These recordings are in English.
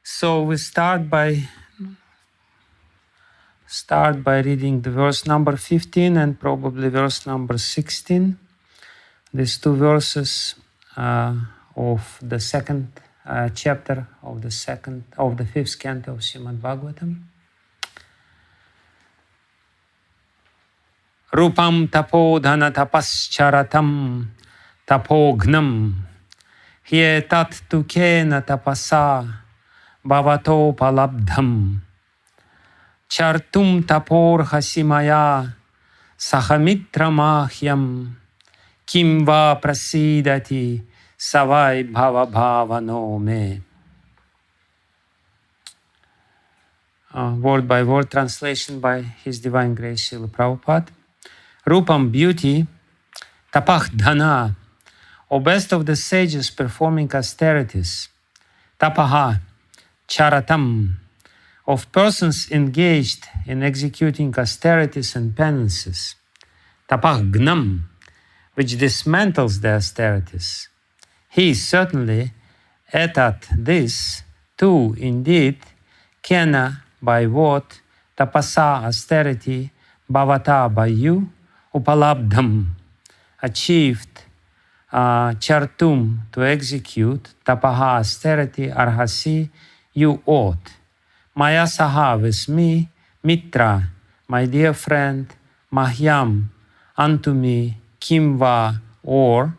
So we start by reading the verse number 15 and probably verse number 16. These two verses of the second chapter of the fifth canto of Srimad-Bhagavatam. Rupam tapodhana tapascharatam tapognam hyetat tukena tapasa bhavato palabdham chartum tapor hasimaya sahamitramāhyam kim va prasidati savai bhava bhavano me. Word by word translation by His Divine Grace Srila Prabhupada. Rupam, beauty, tapah, dhana, O best of the sages performing austerities, tapaha, charatam, of persons engaged in executing austerities and penances, tapah gnam, which dismantles the austerities. He certainly, etat this, too, indeed, kena, by what, tapasa, austerity, bhavata, by you, upalabdham, achieved, chartum, to execute, tapaha, austerity, arhasi, you ought. Maya saha, with me, mitra, my dear friend, mahyam, unto me, kimva, or,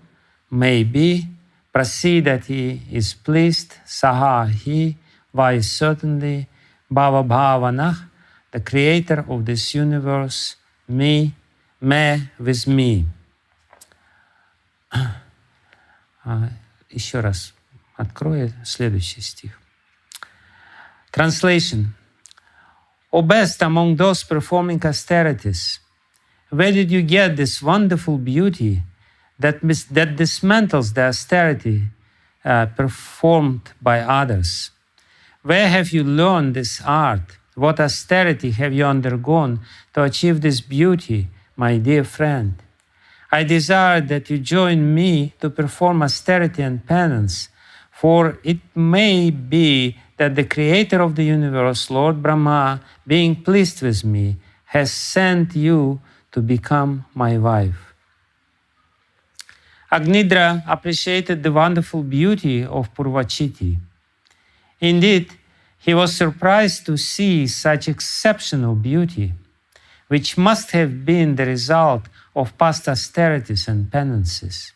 maybe, prasidati, is pleased, saha, he, vai, certainly, bhava bhavanah, the creator of this universe, me, with me. Еще раз открою следующий стих. Translation. O best among those performing austerities, where did you get this wonderful beauty that dismantles the austerity performed by others? Where have you learned this art? What austerity have you undergone to achieve this beauty, my dear friend? I desire that you join me to perform austerity and penance, for it may be that the Creator of the universe, Lord Brahma, being pleased with me, has sent you to become my wife. Agnidra appreciated the wonderful beauty of Purvachiti. Indeed, he was surprised to see such exceptional beauty, which must have been the result of past austerities and penances.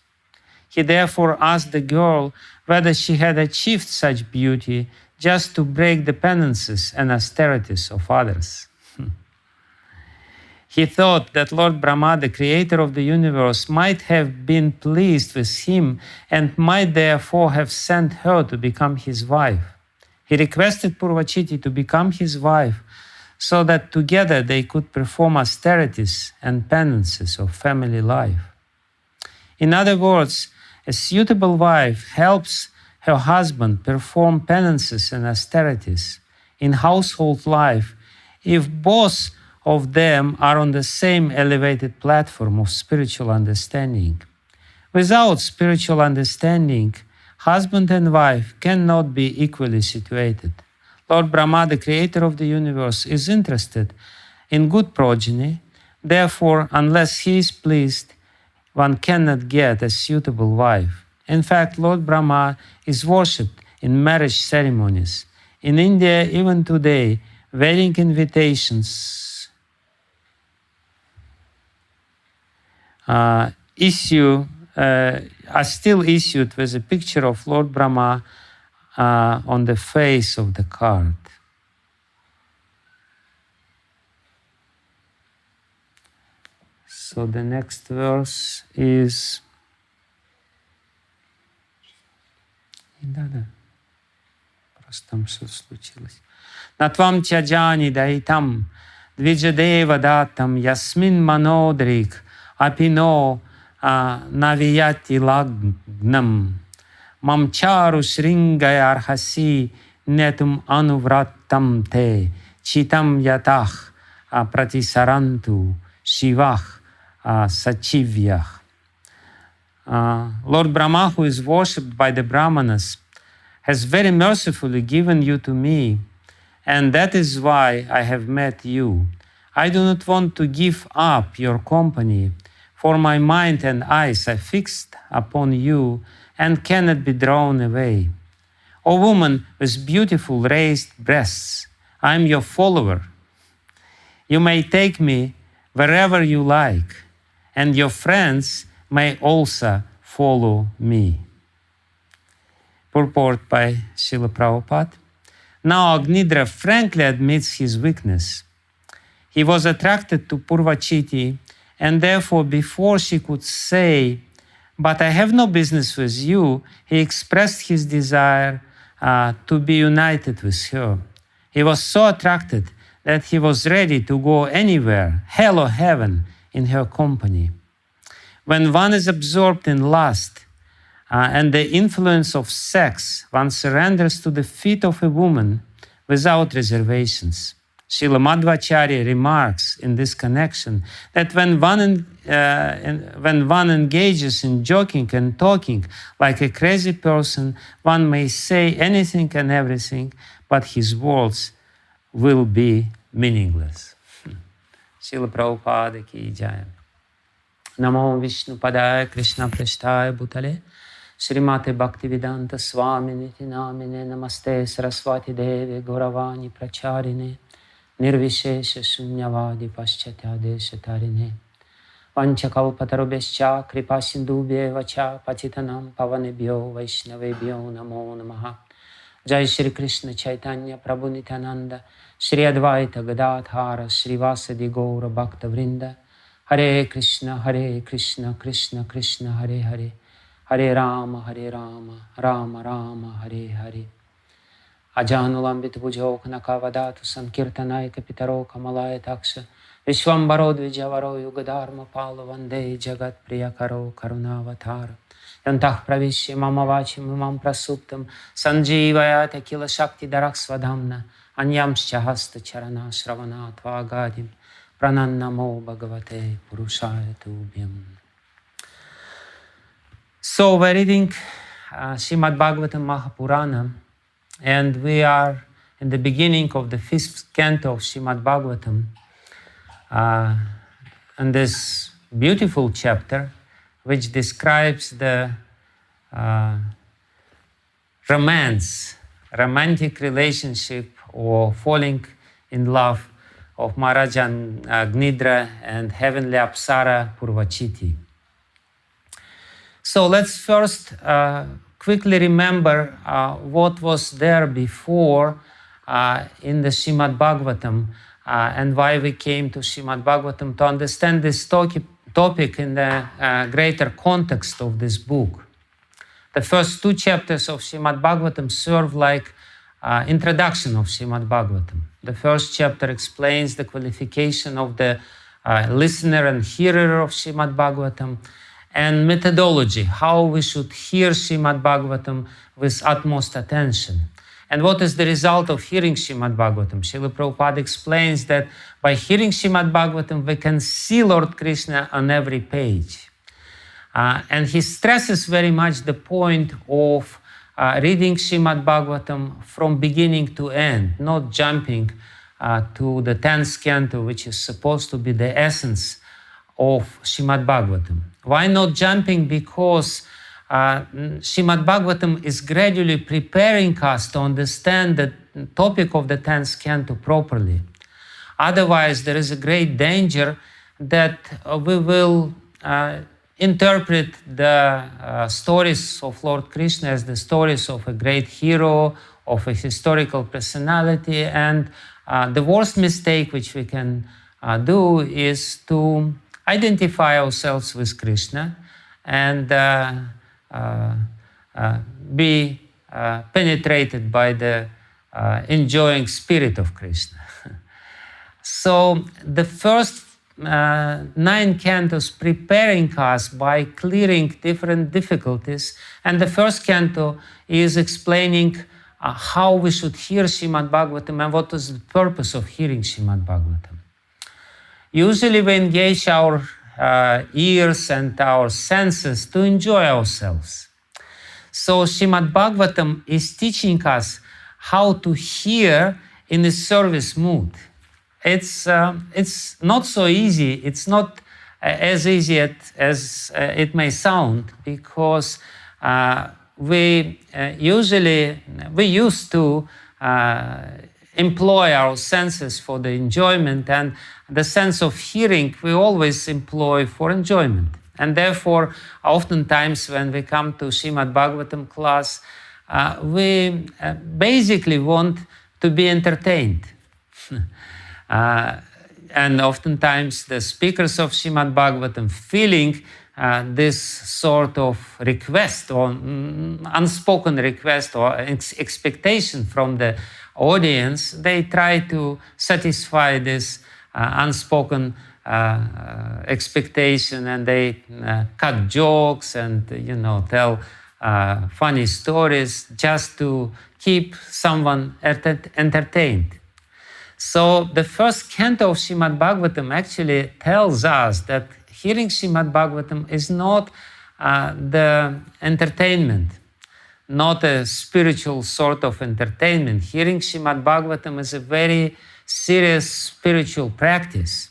He therefore asked the girl whether she had achieved such beauty just to break the penances and austerities of others. He thought that Lord Brahma, the creator of the universe, might have been pleased with him and might therefore have sent her to become his wife. He requested Purvachiti to become his wife so that together they could perform austerities and penances of family life. In other words, a suitable wife helps her husband perform penances and austerities in household life if both of them are on the same elevated platform of spiritual understanding. Without spiritual understanding, husband and wife cannot be equally situated. Lord Brahma, the creator of the universe, is interested in good progeny. Therefore, unless he is pleased, one cannot get a suitable wife. In fact, Lord Brahma is worshipped in marriage ceremonies. In India, even today, wedding invitations are still issued with a picture of Lord Brahma on the face of the card. So the next verse is... Да. Просто там что случилось. Натвам тяджани дайтам двиджадева датам ясмин манодрик апино навияти лагнам Mamcharu Sringaya Arhasi Netum Anuvratam Te Chitam Yatach Pratisarantu Shivach Sachivyach. Lord Brahma, who is worshipped by the Brahmanas, has very mercifully given you to me, and that is why I have met you. I do not want to give up your company, for my mind and eyes are fixed upon you and cannot be drawn away. O woman with beautiful raised breasts, I am your follower. You may take me wherever you like, and your friends may also follow me. Purport by Srila Prabhupada. Now Agnidra frankly admits his weakness. He was attracted to Purvachiti, and therefore before she could say, "But I have no business with you," he expressed his desire to be united with her. He was so attracted that he was ready to go anywhere, hell or heaven, in her company. When one is absorbed in lust and the influence of sex, one surrenders to the feet of a woman without reservations. Srila Madhvacharya remarks in this connection that when one engages in joking and talking like a crazy person, one may say anything and everything, but his words will be meaningless. Srila Prabhupada ki jai. Namo Vishnu Padaya Krishna Prasthaya Bhutale Srimate Bhakti Vedanta Swami Niti Namine Namaste Saraswati Devi Gauravani Pracharine Nirvishesha Shunyavadi Paschatya Deshatarine Vanchakalpatarubhescha Kripa Sindhubhyeva cha Patitanam Pavanebhyo Vaishnavebhyo Namo Namaha. Jai Shri Krishna Chaitanya Prabhu Nityananda Shri Advaita Gadadhara Srivasadi Gaura Bhakta Vrinda. Hare Krishna, Krishna Krishna, Hare Hare, Hare Rama, Rama Rama, Hare Hare. Ajanulambit Bujok Nakavadatu Sankirtanai Kapitaro Kamalaya Taksha Vishwambaro Dvijavaro Yugadharma Palo Vande Jagat Priyakaro Karunavatara Yantah Pravishya Mamavachi Mamam Prasuptam Sanjivayata Kila Shakti Daraksvadhamna Anyamscha Hasta Charana Shravana Tvagadim Pranannamo Bhagavate Purushaya Tubhyam. So we're reading Srimad-Bhagavatam Mahapurana, and we are in the beginning of the 5th canto of Srimad-Bhagavatam, and this beautiful chapter which describes the romantic relationship or falling in love of Maharaja Agnidra and heavenly Apsara Purvachiti. So let's first quickly remember what was there before in the Srimad-Bhagavatam and why we came to Srimad-Bhagavatam to understand this topic in the greater context of this book. The first 2 chapters of Srimad-Bhagavatam serve like introduction of Srimad-Bhagavatam. The first chapter explains the qualification of the listener and hearer of Srimad-Bhagavatam and methodology, how we should hear Srimad-Bhagavatam with utmost attention. And what is the result of hearing Srimad-Bhagavatam? Srila Prabhupada explains that by hearing Srimad-Bhagavatam, we can see Lord Krishna on every page. And he stresses very much the point of reading Srimad-Bhagavatam from beginning to end, not jumping to the 10th canto, which is supposed to be the essence of Srimad-Bhagavatam. Why not jumping? Because Srimad-Bhagavatam is gradually preparing us to understand the topic of the 10th canto properly. Otherwise, there is a great danger that we will interpret the stories of Lord Krishna as the stories of a great hero, of a historical personality, and the worst mistake which we can do is to identify ourselves with Krishna and be penetrated by the enjoying spirit of Krishna. So the first 9 cantos preparing us by clearing different difficulties, and the first canto is explaining how we should hear Srimad-Bhagavatam and what is the purpose of hearing Srimad-Bhagavatam. Usually we engage our ears and our senses to enjoy ourselves. So Srimad-Bhagavatam is teaching us how to hear in a service mood. It's not so easy. It's not as easy as it may sound, because we used to employ our senses for the enjoyment, and the sense of hearing we always employ for enjoyment. And therefore, oftentimes when we come to Srimad-Bhagavatam class, we basically want to be entertained. And oftentimes the speakers of Srimad-Bhagavatam, feeling this sort of request or unspoken request or expectation from the audience, they try to satisfy this unspoken expectation, and they cut jokes and tell funny stories just to keep someone entertained. So the first canto of Srimad-Bhagavatam actually tells us that hearing Srimad-Bhagavatam is not the entertainment, not a spiritual sort of entertainment. Hearing Srimad-Bhagavatam is a very serious spiritual practice.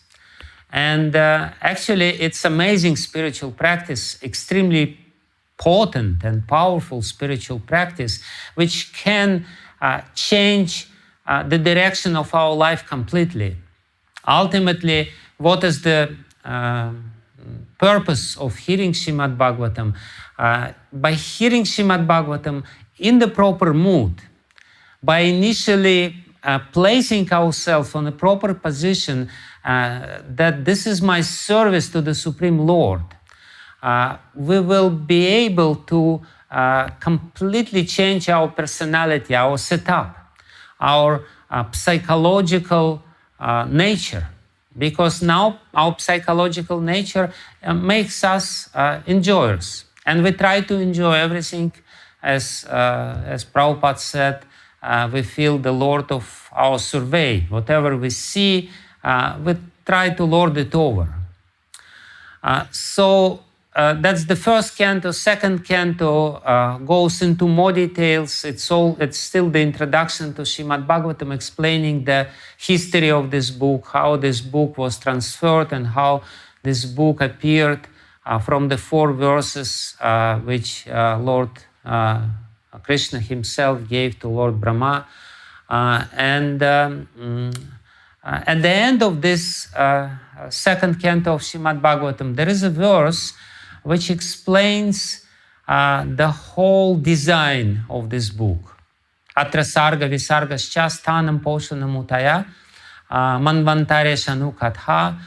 And actually, it's amazing spiritual practice, extremely potent and powerful spiritual practice, which can change the direction of our life completely. Ultimately, what is the purpose of hearing Srimad-Bhagavatam? By hearing Srimad-Bhagavatam in the proper mood, by initially placing ourselves on a proper position, that this is my service to the Supreme Lord, we will be able to completely change our personality, our setup, our psychological nature, because now our psychological nature makes us enjoyers, and we try to enjoy everything, as Prabhupada said. We feel the lord of our survey. Whatever we see, we try to lord it over. So that's the first canto. Second canto goes into more details. It's still the introduction to Srimad-Bhagavatam, explaining the history of this book, how this book was transferred, and how this book appeared from the 4 verses which Lord Krishna himself gave to Lord Brahma. And at the end of this second canto of Srimad-Bhagavatam, there is a verse which explains the whole design of this book. Atra Sarga visarga stanam poshanam utaya manvantare shanu katha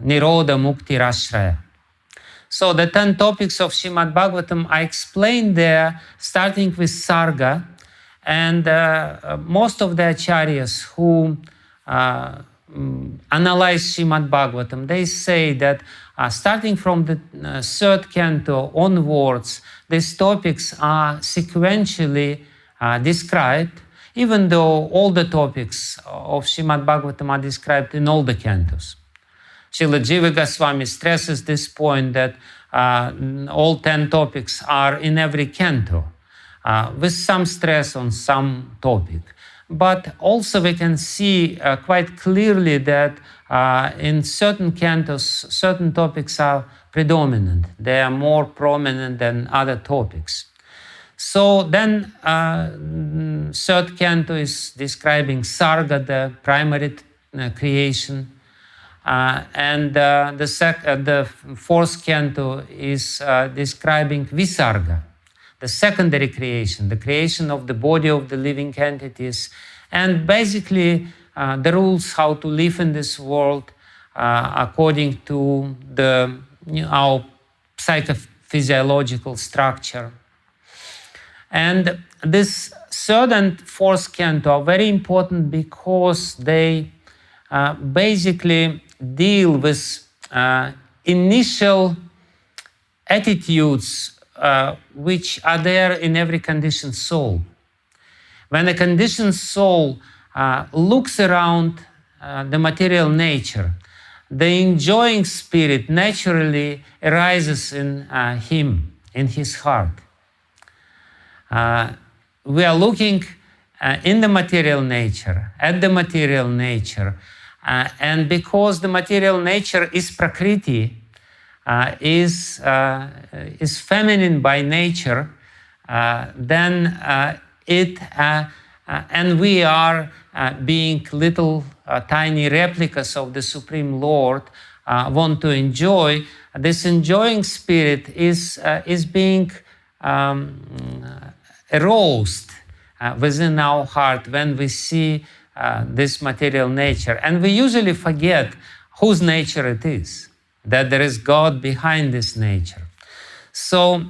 niroda mukti rashraya. So the 10 topics of Srimad-Bhagavatam I explained there, starting with Sarga, and most of the acharyas who analyze Srimad-Bhagavatam, they say that starting from the 3rd canto onwards, these topics are sequentially described, even though all the topics of Srimad-Bhagavatam are described in all the cantos. Srila Jiva Goswami stresses this point that all 10 topics are in every canto, with some stress on some topic. But also we can see quite clearly that in certain cantos, certain topics are predominant. They are more prominent than other topics. So then 3rd canto is describing Sarga, the primary creation. And the 4th canto is describing visarga, the secondary creation, the creation of the body of the living entities, and basically the rules how to live in this world according to our psychophysiological structure. And this 3rd and 4th canto are very important because they basically deal with initial attitudes which are there in every conditioned soul. When a conditioned soul looks around the material nature, the enjoying spirit naturally arises in him, in his heart. We are looking in the material nature, at the material nature, and because the material nature is prakriti, is feminine by nature, then and we are being little tiny replicas of the Supreme Lord, want to enjoy. This enjoying spirit is being aroused within our heart when we see this material nature. And we usually forget whose nature it is, that there is God behind this nature. So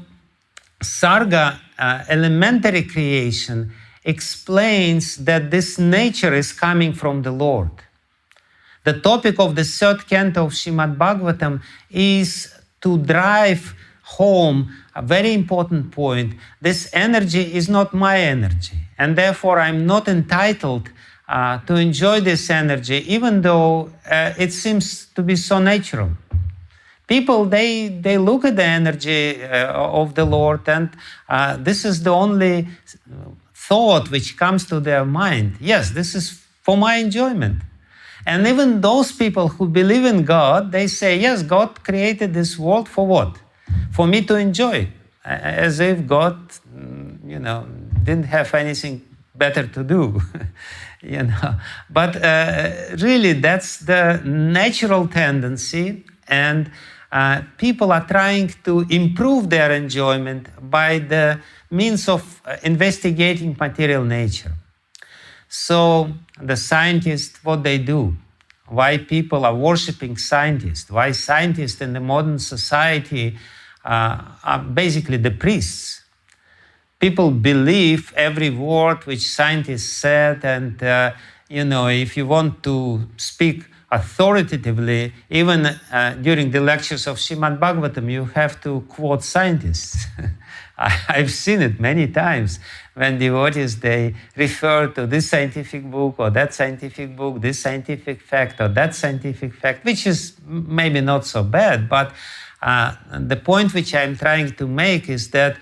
Sarga, elementary creation, explains that this nature is coming from the Lord. The topic of the third canto of Srimad-Bhagavatam is to drive home a very important point. This energy is not my energy, and therefore I'm not entitled to enjoy this energy, even though it seems to be so natural. People, they look at the energy of the Lord, and this is the only thought which comes to their mind. Yes, this is for my enjoyment. And even those people who believe in God, they say, yes, God created this world for what? For me to enjoy, as if God, didn't have anything better to do, But really, that's the natural tendency, and people are trying to improve their enjoyment by the means of investigating material nature. So the scientists, what they do, why people are worshipping scientists, why scientists in the modern society are basically the priests. People believe every word which scientists said, and if you want to speak authoritatively, even during the lectures of Srimad-Bhagavatam, you have to quote scientists. I've seen it many times when devotees, they refer to this scientific book or that scientific book, this scientific fact or that scientific fact, which is maybe not so bad. But the point which I'm trying to make is that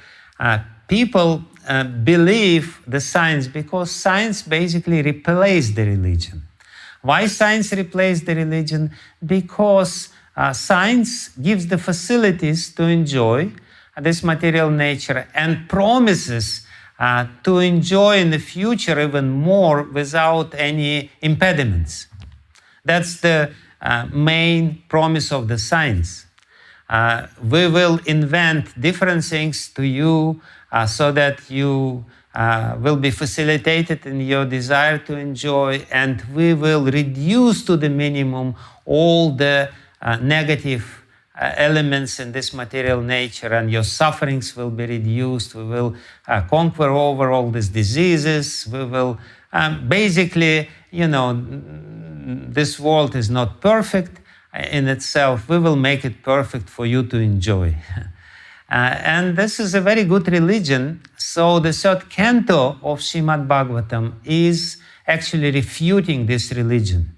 people believe the science because science basically replaced the religion. Why science replaced the religion? Because science gives the facilities to enjoy this material nature and promises to enjoy in the future even more without any impediments. That's the main promise of the science. We will invent different things to you so that you will be facilitated in your desire to enjoy, and we will reduce to the minimum all the negative elements in this material nature, and your sufferings will be reduced. We will conquer over all these diseases. We will basically, this world is not perfect in itself. We will make it perfect for you to enjoy. And this is a very good religion. So the third canto of Srimad-Bhagavatam is actually refuting this religion.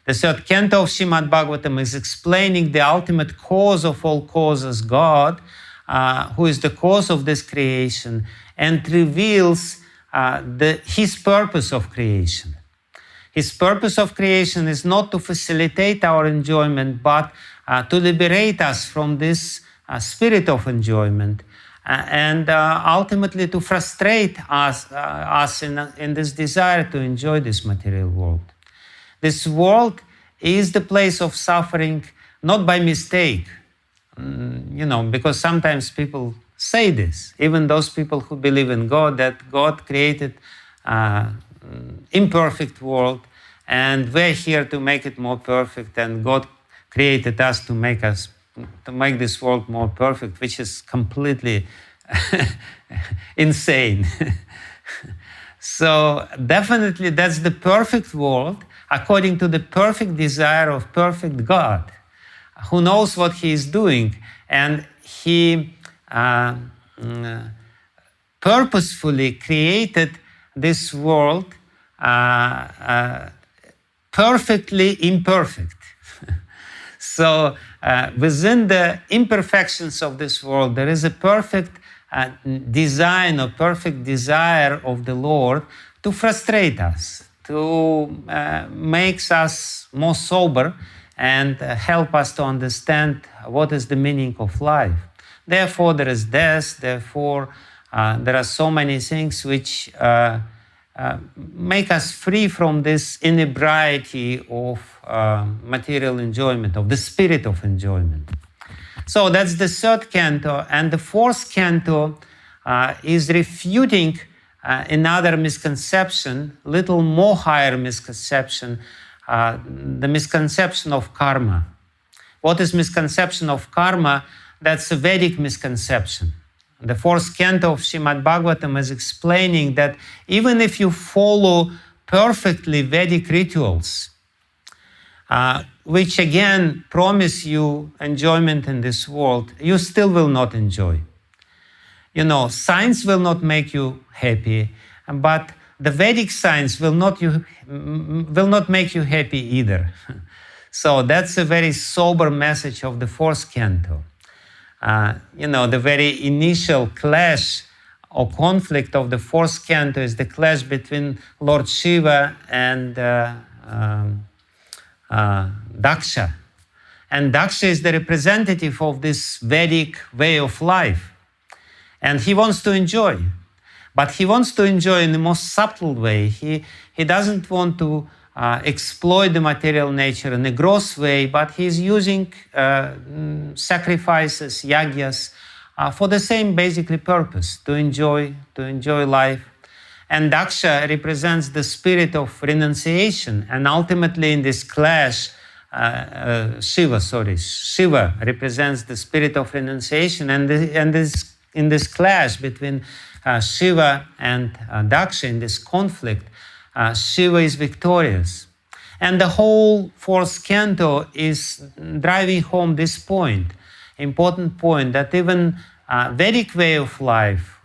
The third canto of Srimad-Bhagavatam is explaining the ultimate cause of all causes, God, who is the cause of this creation, and reveals his purpose of creation. His purpose of creation is not to facilitate our enjoyment, but to liberate us from this spirit of enjoyment, and ultimately to frustrate us in this desire to enjoy this material world. This world is the place of suffering, not by mistake, because sometimes people say this, even those people who believe in God, that God created imperfect world, and we're here to make it more perfect, and God created us to make this world more perfect, which is completely insane. So definitely that's the perfect world according to the perfect desire of perfect God, who knows what he is doing, and he purposefully created this world perfectly imperfect. So within the imperfections of this world, there is a perfect design or perfect desire of the Lord to frustrate us, to make us more sober and help us to understand what is the meaning of life. Therefore, there is death. Therefore, there are so many things which make us free from this inebriety of material enjoyment, of the spirit of enjoyment. So that's the third canto. And the fourth canto is refuting another misconception, little more higher misconception, the misconception of karma. What is misconception of karma? That's a Vedic misconception. The fourth canto of Srimad-Bhagavatam is explaining that even if you follow perfectly Vedic rituals, which again promise you enjoyment in this world, you still will not enjoy. You know, science will not make you happy, but the Vedic science will not make you happy either. So that's a very sober message of the fourth canto. You know, the very initial clash or conflict of the fourth canto is the clash between Lord Shiva and Daksha. And Daksha is the representative of this Vedic way of life. And he wants to enjoy. But he wants to enjoy in the most subtle way. He doesn't want to exploit the material nature in a gross way, but he's using sacrifices, yagyas, for the same basically purpose, to enjoy life. And Daksha represents the spirit of renunciation. And ultimately in this clash, Shiva represents the spirit of renunciation. And in this clash between Shiva and Daksha, in this conflict, Shiva is victorious. And the whole fourth canto is driving home this point, important point, that even Vedic way of life,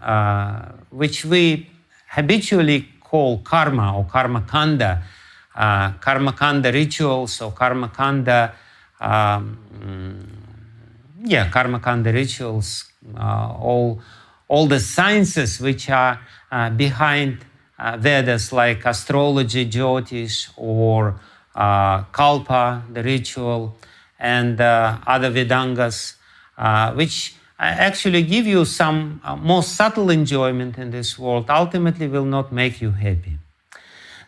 which we habitually call karma or karma kanda rituals or karma kanda rituals, all the sciences which are behind Vedas, like astrology, Jyotish, or Kalpa, the ritual, and other Vedangas, which actually give you some more subtle enjoyment in this world, ultimately will not make you happy.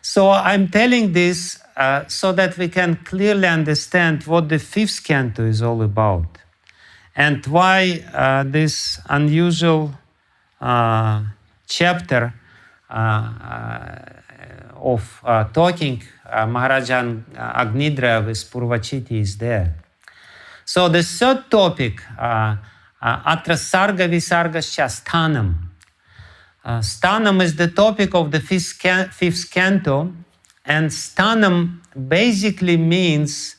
So I'm telling this so that we can clearly understand what the fifth canto is all about, and why this unusual chapter of talking Maharaja Agnidra with Purvachiti is there. So the third topic, Atra Sarga visarga stanam. Stanam is the topic of the fifth canto, and stanam basically means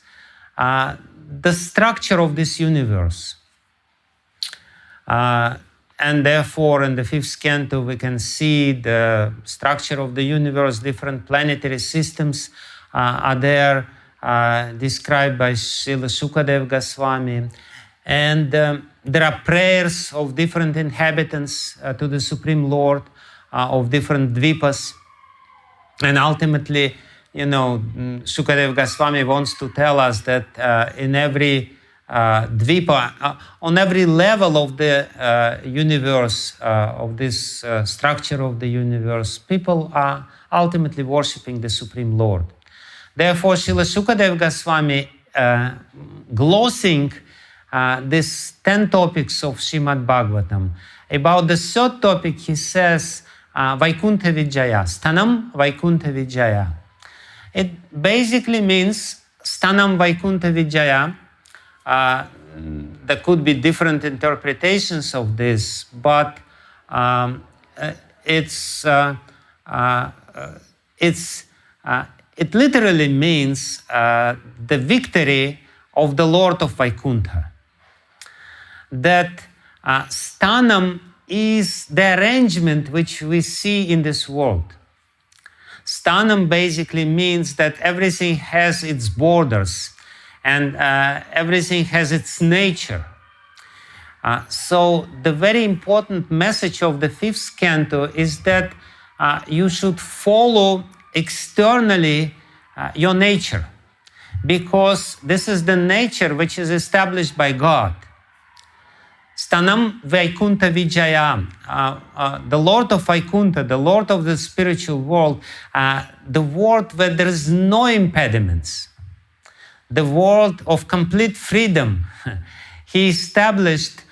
the structure of this universe. And therefore, in the fifth canto, we can see the structure of the universe. Different planetary systems are there, described by Srila Sukadeva Goswami. And there are prayers of different inhabitants to the Supreme Lord of different dvipas. And ultimately, you know, Sukadeva Goswami wants to tell us that in every dvipa, on every level of the universe, of this structure of the universe, people are ultimately worshipping the Supreme Lord. Therefore, Srila Sukadeva Goswami, glossing these 10 topics of Srimad-Bhagavatam, about the third topic, he says, Vaikuntha Vijaya, Stanam Vaikuntha Vijaya. It basically means Stanam Vaikuntha Vijaya. There could be different interpretations of this, but it literally means the victory of the Lord of Vaikuntha. That Stanam is the arrangement which we see in this world. Stanam basically means that everything has its borders. and everything has its nature. So the very important message of the fifth canto is that you should follow externally your nature, because this is the nature which is established by God. Stanam Vaikunta Vijaya, the Lord of Vaikunta, the Lord of the spiritual world, the world where there is no impediments, the world of complete freedom. He established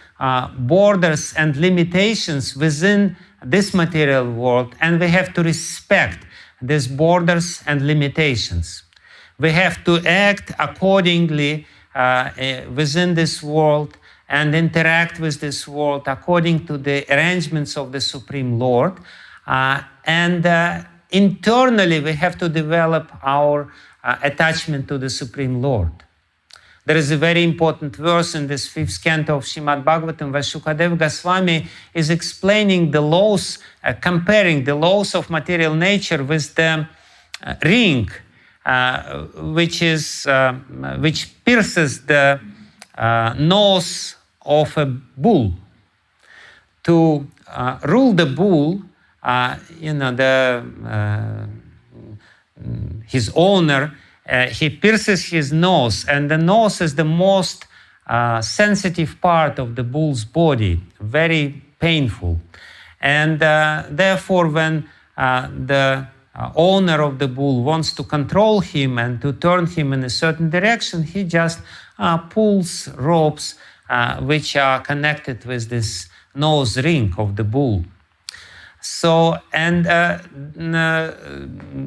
borders and limitations within this material world, and we have to respect these borders and limitations. We have to act accordingly within this world and interact with this world according to the arrangements of the Supreme Lord. And internally, we have to develop our attachment to the Supreme Lord. There is a very important verse in this fifth canto of Srimad-Bhagavatam where Shukadeva Goswami is explaining the laws, comparing the laws of material nature with the ring, which pierces the nose of a bull. To rule the bull, his owner, he pierces his nose, and the nose is the most sensitive part of the bull's body, very painful. And therefore, when the owner of the bull wants to control him and to turn him in a certain direction, he just pulls ropes which are connected with this nose ring of the bull. So, and Srila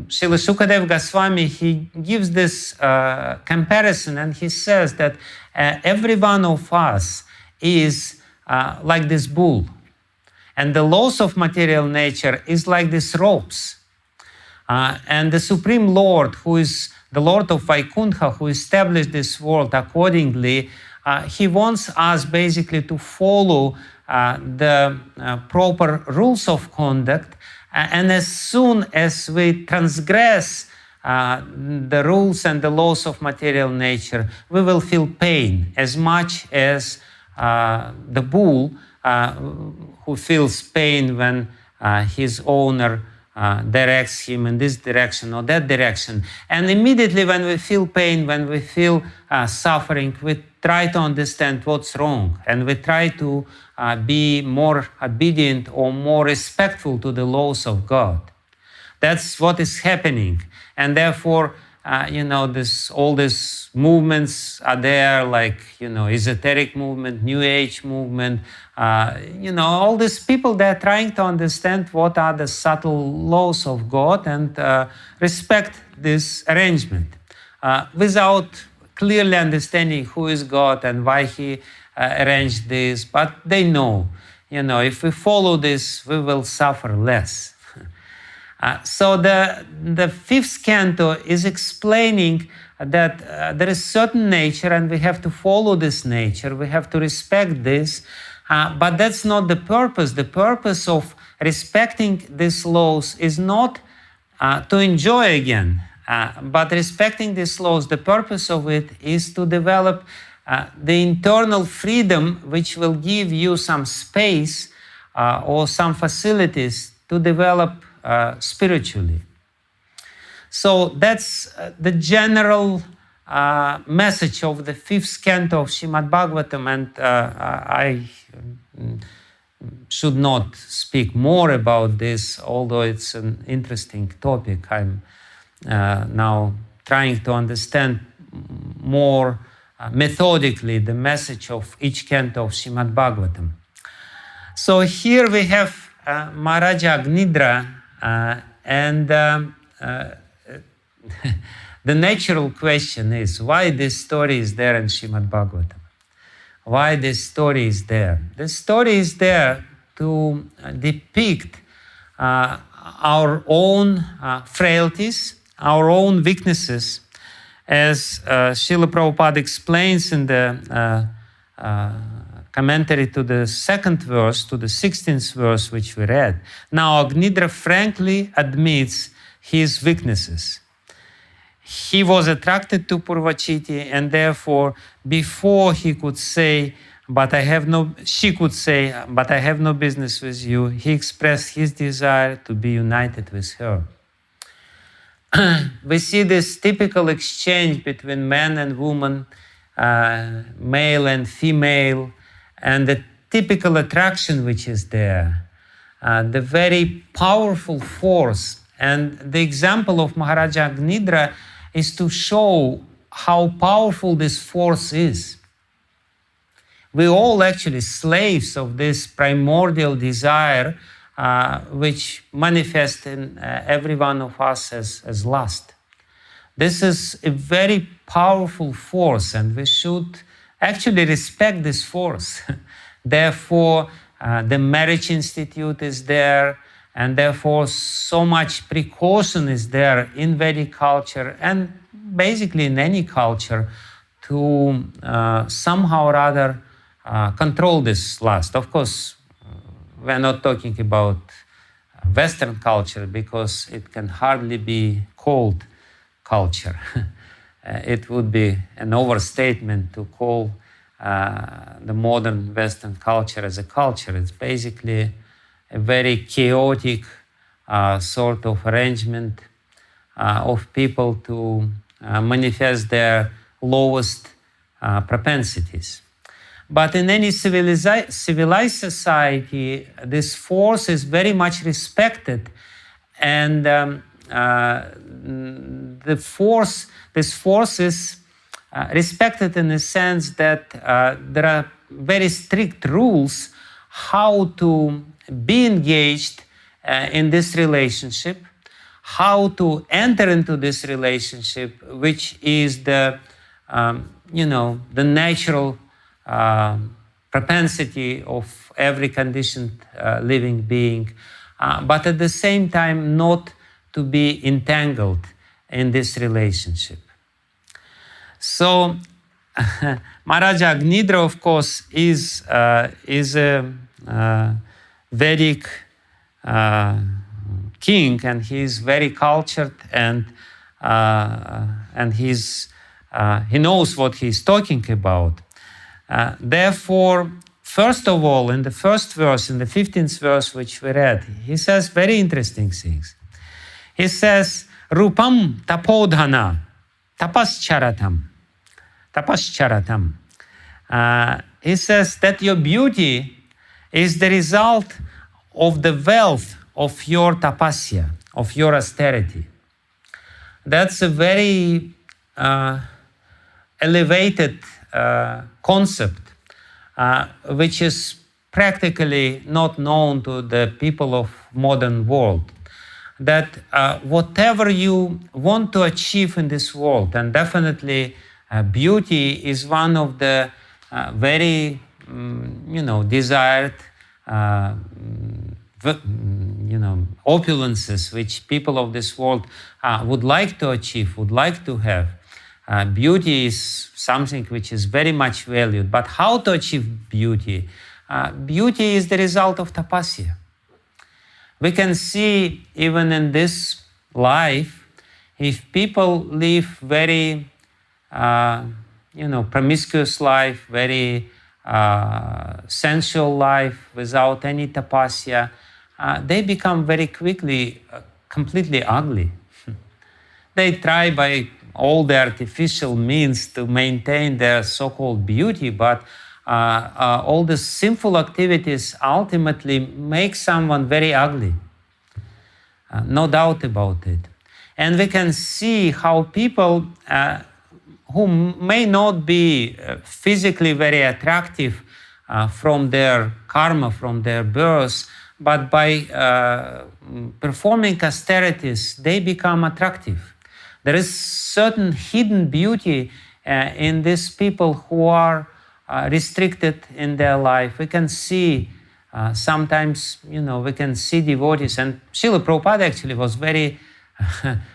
Shukadeva Goswami, he gives this comparison, and he says that every one of us is like this bull. And the laws of material nature is like these ropes. And the Supreme Lord, who is the Lord of Vaikuntha, who established this world accordingly, he wants us basically to follow the proper rules of conduct, and as soon as we transgress the rules and the laws of material nature, we will feel pain as much as the bull who feels pain when his owner directs him in this direction or that direction. And immediately when we feel pain, when we feel suffering, we try to understand what's wrong, and we try to be more obedient or more respectful to the laws of God. That's what is happening. And therefore, all these movements are there, like, esoteric movement, New Age movement, all these people, they're trying to understand what are the subtle laws of God and respect this arrangement without clearly understanding who is God and why He arranged this. But they know, if we follow this, we will suffer less. So the fifth canto is explaining that there is certain nature, and we have to follow this nature. We have to respect this, but that's not the purpose. The purpose of respecting these laws is not to enjoy again, but respecting these laws, the purpose of it is to develop the internal freedom, which will give you some space or some facilities to develop spiritually. So that's the general message of the fifth canto of Srimad-Bhagavatam, and I should not speak more about this, although it's an interesting topic. I'm now trying to understand more methodically the message of each canto of Srimad-Bhagavatam. So here we have Maharaja Agnidra, and the natural question is, why this story is there in Srimad-Bhagavatam? Why this story is there? This story is there to depict our own frailties, our own weaknesses, as Srila Prabhupada explains in the commentary to the second verse, to the 16th verse which we read. Now Agnidra frankly admits his weaknesses. he was attracted to Purvachiti, and therefore, before he could say, she could say, but I have no business with you, he expressed his desire to be united with her. We see this typical exchange between man and woman, male and female, and the typical attraction which is there, the very powerful force. And the example of Maharaja Agnidra is to show how powerful this force is. We're all actually slaves of this primordial desire which manifests in every one of us as lust. This is a very powerful force, and we should actually respect this force. Therefore, the marriage institute is there, and therefore so much precaution is there in Vedic culture and basically in any culture to somehow or other control this lust. Of course, we're not talking about Western culture because it can hardly be called culture. It would be an overstatement to call the modern Western culture as a culture. It's basically a very chaotic sort of arrangement of people to manifest their lowest propensities. But in any civilized society, this force is very much respected, and this force is respected in the sense that there are very strict rules how to be engaged in this relationship, how to enter into this relationship, which is the the natural propensity of every conditioned living being, but at the same time not to be entangled in this relationship. So Maharaja Agnidra, of course, is a Vedic king, and he's very cultured, and he knows what he's talking about. Therefore, first of all, in the first verse, in the 15th verse which we read, he says very interesting things. He says, Rupam tapodhana tapascharatam. He says that your beauty is the result of the wealth of your tapasya, of your austerity. That's a very elevated concept, which is practically not known to the people of modern world. That whatever you want to achieve in this world, and definitely beauty is one of the very desired opulences which people of this world would like to achieve, would like to have. Beauty is something which is very much valued. But how to achieve beauty? Beauty is the result of tapasya. We can see even in this life, if people live very, promiscuous life, very sensual life without any tapasya, they become very quickly completely ugly. They try by all the artificial means to maintain their so-called beauty, but all the sinful activities ultimately make someone very ugly. No doubt about it. And we can see how people who may not be physically very attractive from their karma, from their birth, but by performing austerities, they become attractive. There is certain hidden beauty in these people who are restricted in their life. We can see sometimes, we can see devotees, and Srila Prabhupada actually was very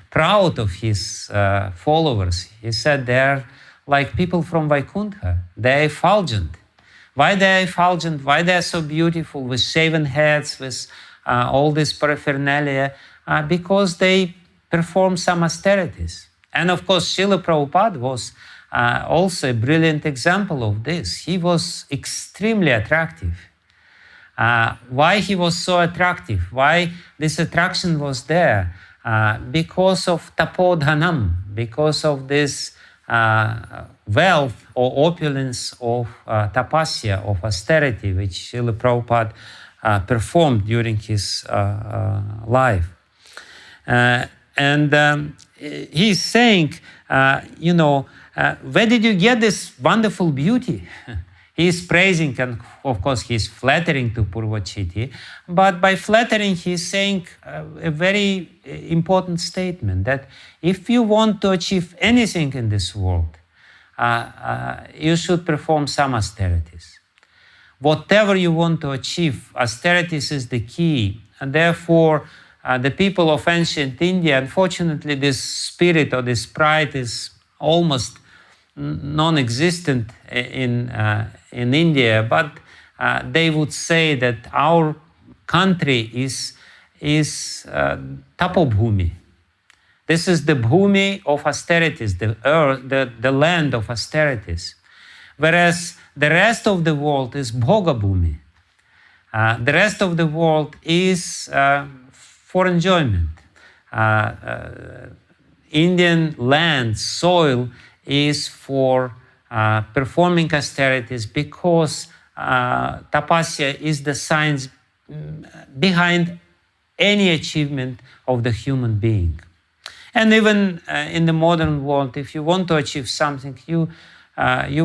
proud of his followers. He said they're like people from Vaikuntha. They're effulgent. Why they're effulgent? Why they're so beautiful with shaven heads, with all this paraphernalia? Because they perform some austerities. And of course, Srila Prabhupada was also a brilliant example of this. He was extremely attractive. Why he was so attractive? Why this attraction was there? Because of tapodhanam, because of this wealth or opulence of tapasya, of austerity, which Srila Prabhupada performed during his life. And he's saying, where did you get this wonderful beauty? He's praising, and of course he's flattering to Purvachiti, but by flattering he's saying a very important statement, that if you want to achieve anything in this world, you should perform some austerities. Whatever you want to achieve, austerities is the key, and therefore the people of ancient India, unfortunately this spirit or this pride is almost non-existent in India, but they would say that our country is tapobhumi. This is the bhumi of austerities, the earth, the land of austerities, whereas the rest of the world is bhoga bhumi. The rest of the world is for enjoyment. Indian land, soil, is for performing austerities, because tapasya is the science behind any achievement of the human being. And even in the modern world, if you want to achieve something, you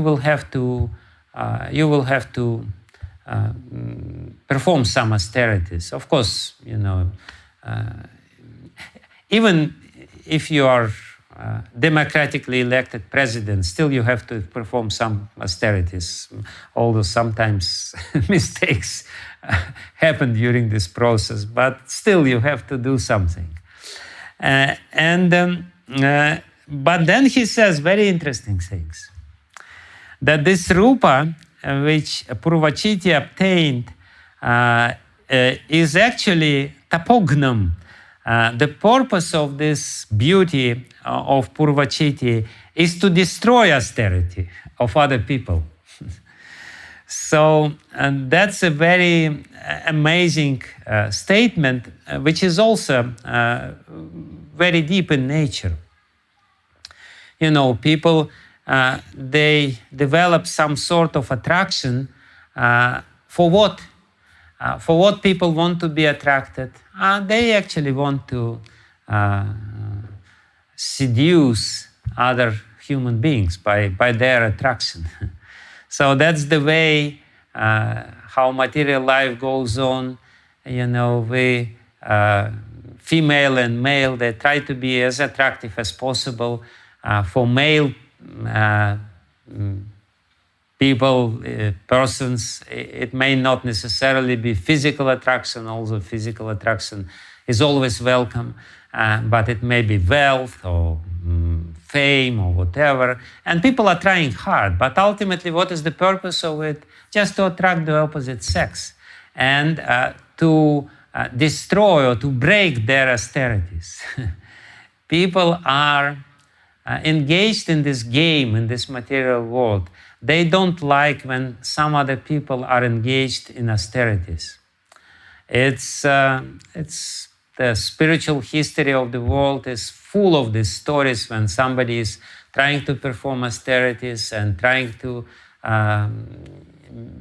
will have to perform some austerities. Of course, even if you are democratically elected president, still you have to perform some austerities, although sometimes mistakes happen during this process, but still you have to do something. But then he says very interesting things, that this rupa which Purvachiti obtained is actually tapognam. The purpose of this beauty of Purvachiti is to destroy austerity of other people. So that's a very amazing statement, which is also very deep in nature. People, they develop some sort of attraction for what? For what people want to be attracted. They actually want to seduce other human beings by their attraction. So that's the way how material life goes on. We female and male, they try to be as attractive as possible. For male people, persons, it may not necessarily be physical attraction, although physical attraction is always welcome, but it may be wealth or fame or whatever. And people are trying hard, but ultimately what is the purpose of it? Just to attract the opposite sex and to destroy or to break their austerities. People are engaged in this game, in this material world. They don't like when some other people are engaged in austerities. It's the spiritual history of the world is full of these stories when somebody is trying to perform austerities and trying to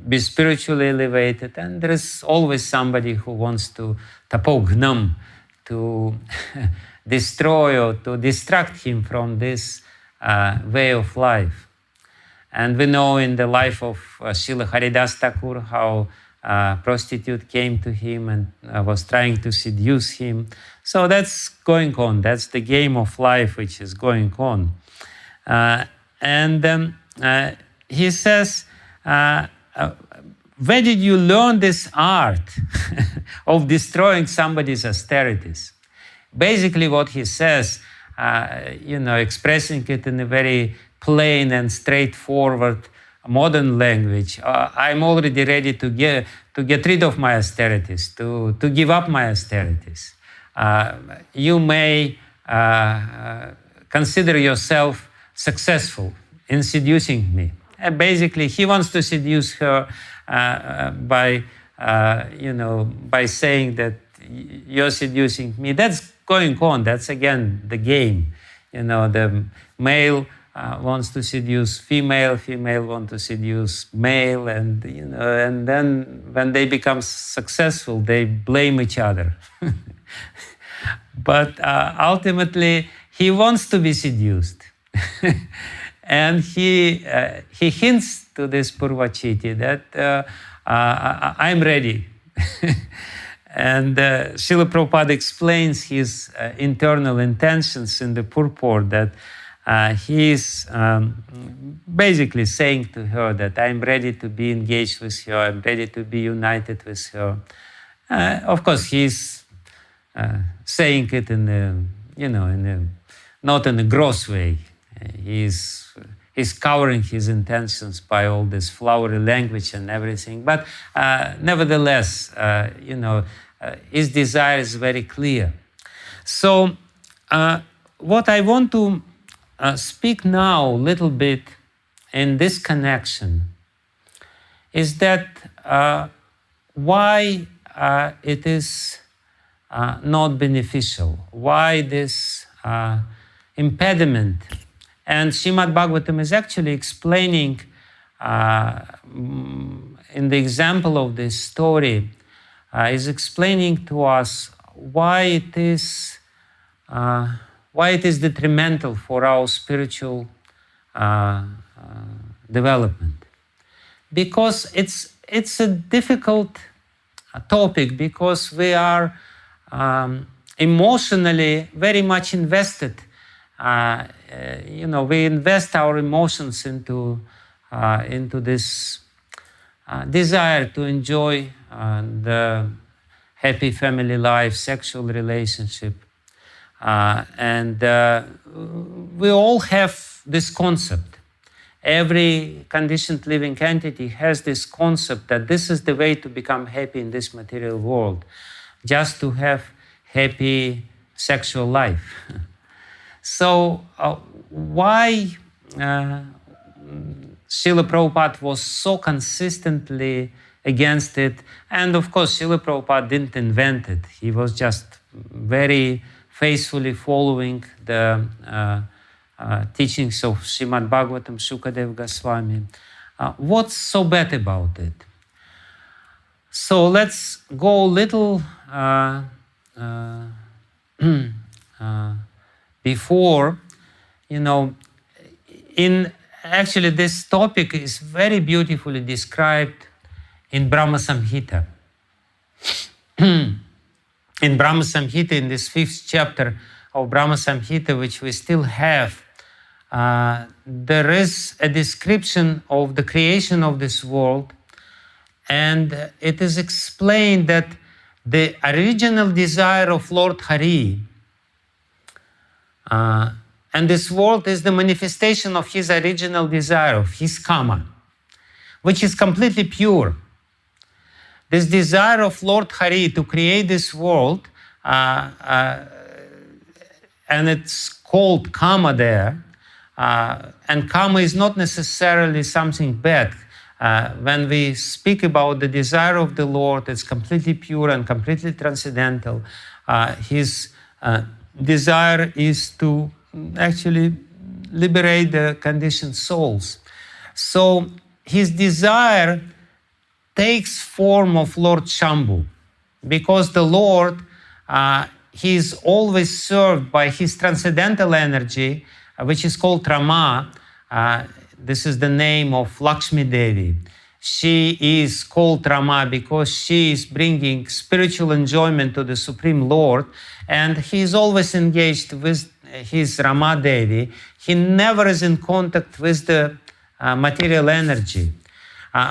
be spiritually elevated, and there is always somebody who wants to tapognam, to destroy or to distract him from this way of life. And we know in the life of Srila Haridas Thakur how a prostitute came to him and was trying to seduce him. So that's going on. That's the game of life which is going on. He says, where did you learn this art of destroying somebody's austerities? Basically what he says, expressing it in a very plain and straightforward modern language, I'm already ready to get rid of my austerities, to give up my austerities. You may consider yourself successful in seducing me. And basically, he wants to seduce her by saying that you're seducing me. That's going on. That's again the game. The male wants to seduce female, female wants to seduce male, and then when they become successful, they blame each other. But ultimately, he wants to be seduced. And he hints to this Purvachiti that I'm ready. And Srila Prabhupada explains his internal intentions in the purport that he is basically saying to her that I'm ready to be engaged with her, I'm ready to be united with her. Of course, he's saying it not in a gross way. He's covering his intentions by all this flowery language and everything. But nevertheless, his desire is very clear. So what I want to speak now a little bit in this connection is that why it is not beneficial, why this impediment. And Srimad-Bhagavatam is actually explaining, in the example of this story, is explaining to us why it is detrimental for our spiritual development. Because it's a difficult topic, because we are emotionally very much invested. We invest our emotions into this desire to enjoy the happy family life, sexual relationship. And we all have this concept. Every conditioned living entity has this concept that this is the way to become happy in this material world, just to have happy sexual life. So why Srila Prabhupada was so consistently against it? And of course, Srila Prabhupada didn't invent it. He was just very faithfully following the teachings of Srimad-Bhagavatam, Shukadev Goswami. What's so bad about it? So let's go a little before, actually this topic is very beautifully described in Brahma Samhita. In Brahma Samhita, in this 5th chapter of Brahma Samhita, which we still have, there is a description of the creation of this world, and it is explained that the original desire of Lord Hari, and this world is the manifestation of his original desire, of his kama, which is completely pure. This desire of Lord Hari to create this world, and it's called kama there, and kama is not necessarily something bad. When we speak about the desire of the Lord, it's completely pure and completely transcendental. His desire is to actually liberate the conditioned souls. So his desire takes form of Lord Shambhu, because the Lord, he is always served by his transcendental energy, which is called Rama. This is the name of Lakshmi Devi. She is called Rama because she is bringing spiritual enjoyment to the Supreme Lord, and he is always engaged with his Rama Devi. He never is in contact with the material energy.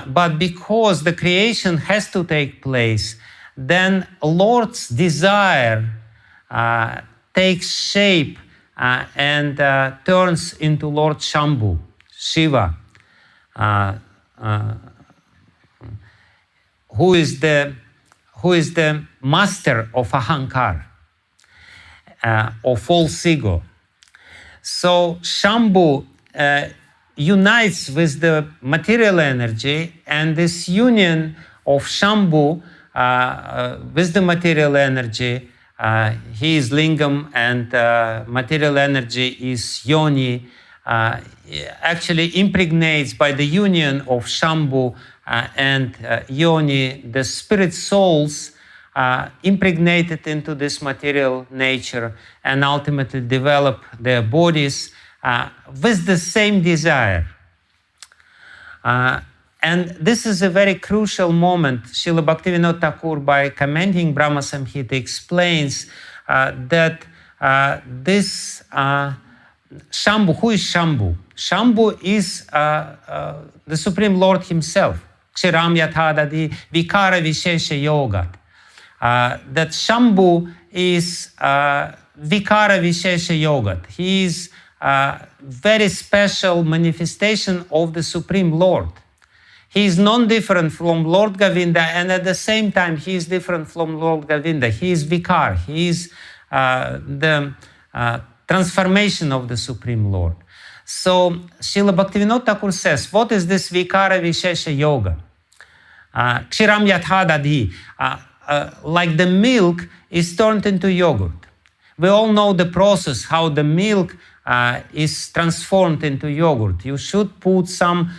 But because the creation has to take place, then Lord's desire takes shape and turns into Lord Shambhu, Shiva, who is the master of Ahankar, of false ego. So Shambhu unites with the material energy, and this union of Shambhu with the material energy, he is lingam and material energy is yoni, actually impregnates by the union of Shambhu and yoni, the spirit souls impregnated into this material nature and ultimately develop their bodies with the same desire. And this is a very crucial moment. Srila Bhaktivinoda Thakur, by commenting Brahma Samhita, explains that this Shambhu, who is Shambhu? Shambhu is the Supreme Lord himself. Kshiram Yathadadi Vikara Vishesha Yogat. That Shambhu is Vikara Vishesha Yogat. He is a very special manifestation of the Supreme Lord. He is non-different from Lord Govinda, and at the same time he is different from Lord Govinda. He is Vikar. He is the transformation of the Supreme Lord. So Srila Bhaktivinoda Thakur says, what is this Vikara Vishesha Yoga? Kshiram Yathadadi, like the milk is turned into yogurt. We all know the process, how the milk is transformed into yogurt. You should put some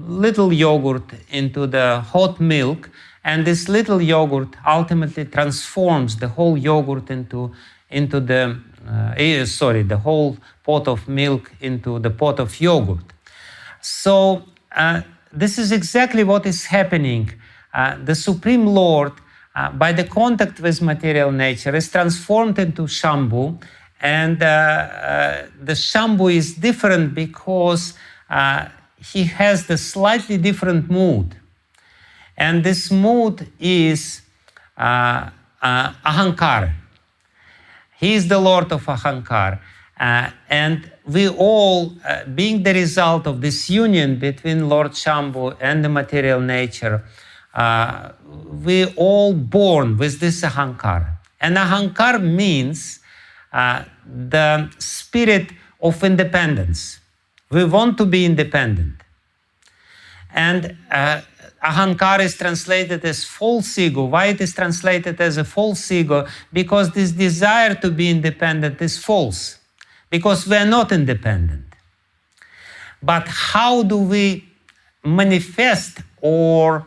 little yogurt into the hot milk, and this little yogurt ultimately transforms the whole yogurt into the whole pot of milk into the pot of yogurt. So this is exactly what is happening. The Supreme Lord, by the contact with material nature, is transformed into Shambhu, and the Shambhu is different because he has the slightly different mood. And this mood is Ahankara. He is the Lord of Ahankara. And we all, being the result of this union between Lord Shambhu and the material nature, we all born with this Ahankara. And Ahankara means the spirit of independence. We want to be independent. And Ahankara is translated as false ego. Why it is translated as a false ego? Because this desire to be independent is false. Because we are not independent. But how do we manifest or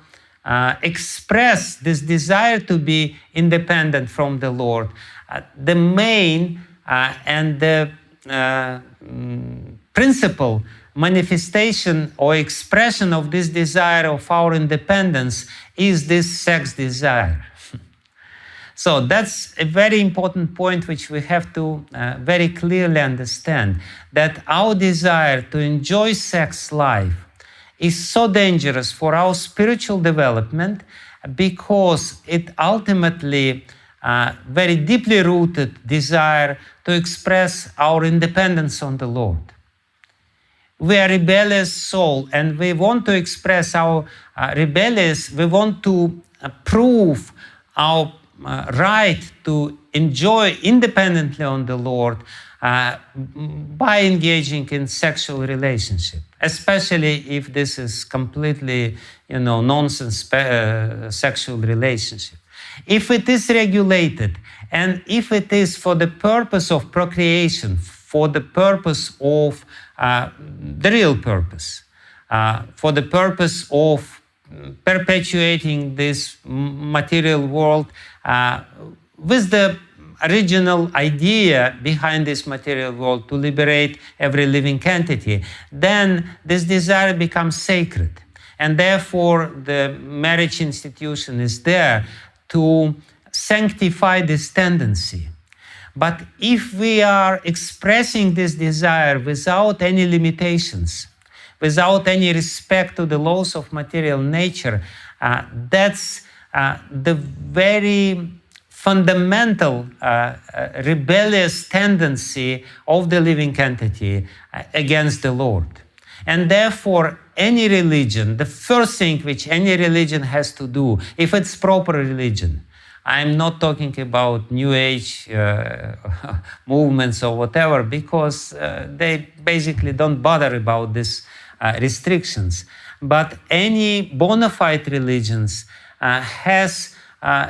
express this desire to be independent from the Lord? The main and the principal manifestation or expression of this desire of our independence is this sex desire. So that's a very important point which we have to very clearly understand, that our desire to enjoy sex life is so dangerous for our spiritual development because it ultimately very deeply rooted desire to express our independence on the Lord. We are a rebellious soul, and we want to express our we want to prove our right to enjoy independently on the Lord by engaging in sexual relationship, especially if this is completely, nonsense sexual relationship. If it is regulated, and if it is for the purpose of procreation, for the purpose of the real purpose, for the purpose of perpetuating this material world with the original idea behind this material world to liberate every living entity, then this desire becomes sacred. And therefore, the marriage institution is there to sanctify this tendency. But if we are expressing this desire without any limitations, without any respect to the laws of material nature, that's the very fundamental rebellious tendency of the living entity against the Lord. And therefore, any religion, the first thing which any religion has to do, if it's proper religion, I'm not talking about New Age movements or whatever, because they basically don't bother about these restrictions. But any bona fide religions has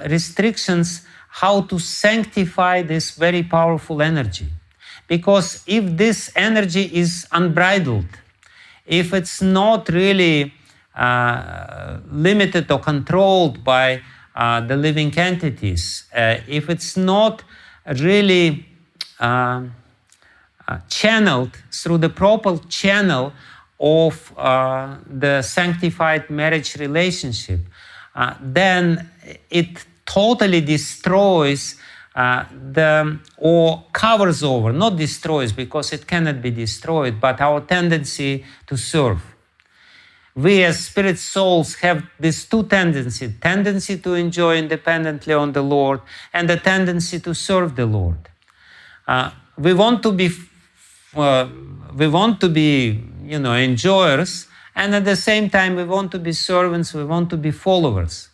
restrictions how to sanctify this very powerful energy. Because if this energy is unbridled, if it's not really limited or controlled by the living entities, if it's not really channeled through the proper channel of the sanctified marriage relationship, then it totally destroys or covers over, not destroys because it cannot be destroyed, but our tendency to serve. We as spirit souls have these two tendencies: tendency to enjoy independently on the Lord and the tendency to serve the Lord. We want to be enjoyers, and at the same time we want to be servants, we want to be followers.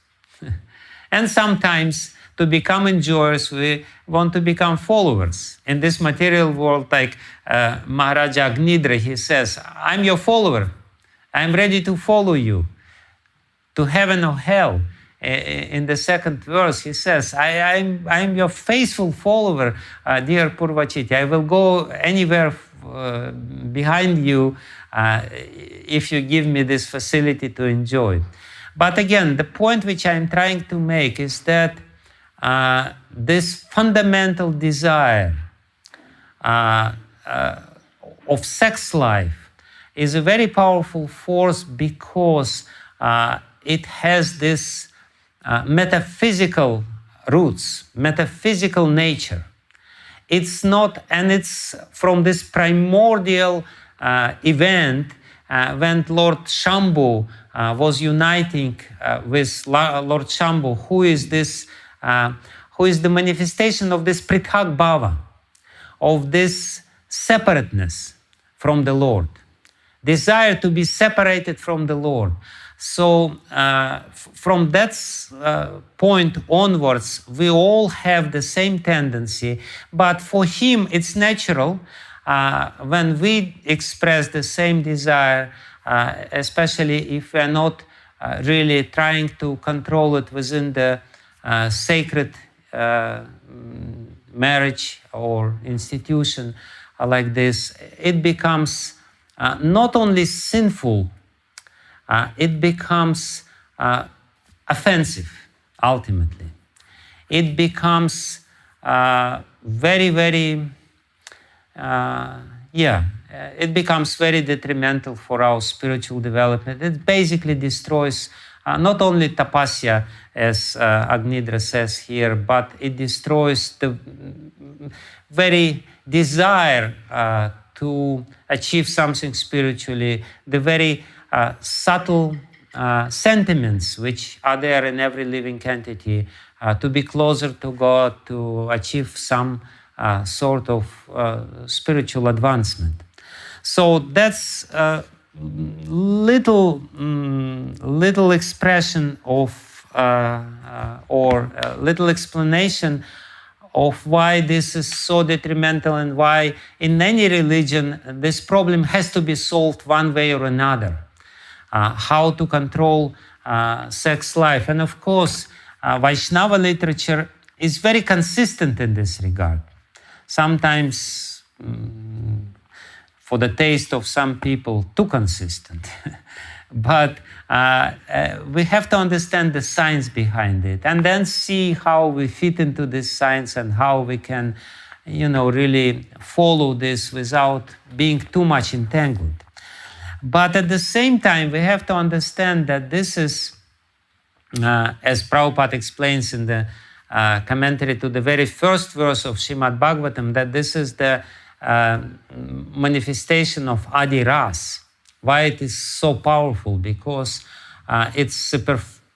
And sometimes to become enjoyers, we want to become followers. In this material world, like Maharaja Agnidra, he says, I'm your follower. I'm ready to follow you to heaven or hell. In the second verse, he says, I'm your faithful follower, dear Purvachiti. I will go anywhere behind you if you give me this facility to enjoy. But again, the point which I'm trying to make is that this fundamental desire of sex life is a very powerful force because it has this metaphysical roots, metaphysical nature. It's not, and it's from this primordial event when Lord Shambhu was uniting with Lord Shambhu, who is the manifestation of this prithak bhava, of this separateness from the Lord, desire to be separated from the Lord. So from that point onwards, we all have the same tendency, but for him it's natural when we express the same desire, especially if we are not really trying to control it within the sacred marriage or institution like this, it becomes not only sinful, it becomes offensive, ultimately. It becomes very, very, it becomes very detrimental for our spiritual development. It basically destroys not only tapasya, as Agnidra says here, but it destroys the very desire to achieve something spiritually, the very subtle sentiments which are there in every living entity, to be closer to God, to achieve some sort of spiritual advancement. So that's little expression of or little explanation of why this is so detrimental and why in any religion this problem has to be solved one way or another. How to control sex life. And of course, Vaishnava literature is very consistent in this regard. Sometimes, for the taste of some people, too consistent. But we have to understand the science behind it and then see how we fit into this science and how we can, really follow this without being too much entangled. But at the same time, we have to understand that this is, as Prabhupada explains in the commentary to the very first verse of Srimad-Bhagavatam, that this is the manifestation of Adi Ras. Why it is so powerful? Because it's a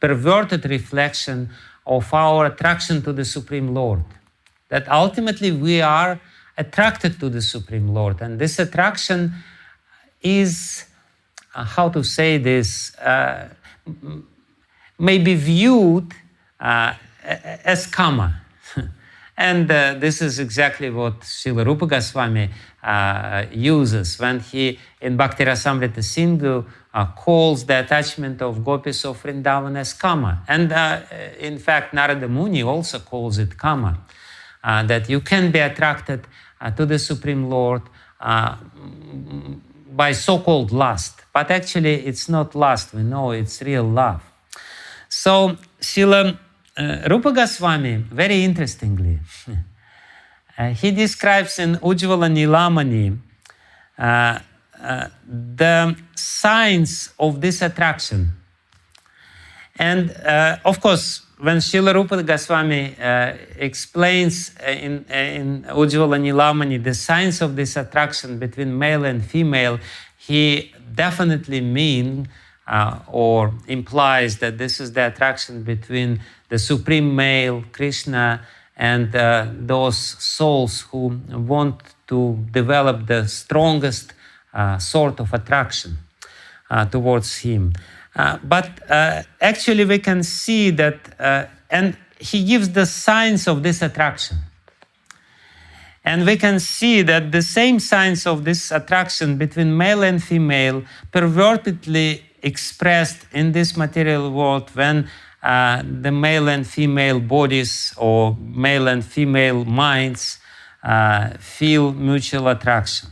perverted reflection of our attraction to the Supreme Lord. That ultimately we are attracted to the Supreme Lord. And this attraction is, how to say this, may be viewed as kama. And this is exactly what Srila Rupa Goswami uses when he, in Bhakti Rasamrita Sindhu, calls the attachment of gopis of Vrindavan as kama. And in fact, Narada Muni also calls it kama, that you can be attracted to the Supreme Lord by so-called lust. But actually, it's not lust. We know it's real love. So, Srila Rupa Goswami, very interestingly, he describes in Ujjvala Nilamani the signs of this attraction. And of course, when Srila Rupa Goswami explains in Ujjvala Nilamani the signs of this attraction between male and female, he definitely means or implies that this is the attraction between the Supreme Male, Krishna, and those souls who want to develop the strongest sort of attraction towards him. But actually we can see that, and he gives the signs of this attraction. And we can see that the same signs of this attraction between male and female pervertedly expressed in this material world when the male and female bodies or male and female minds feel mutual attraction.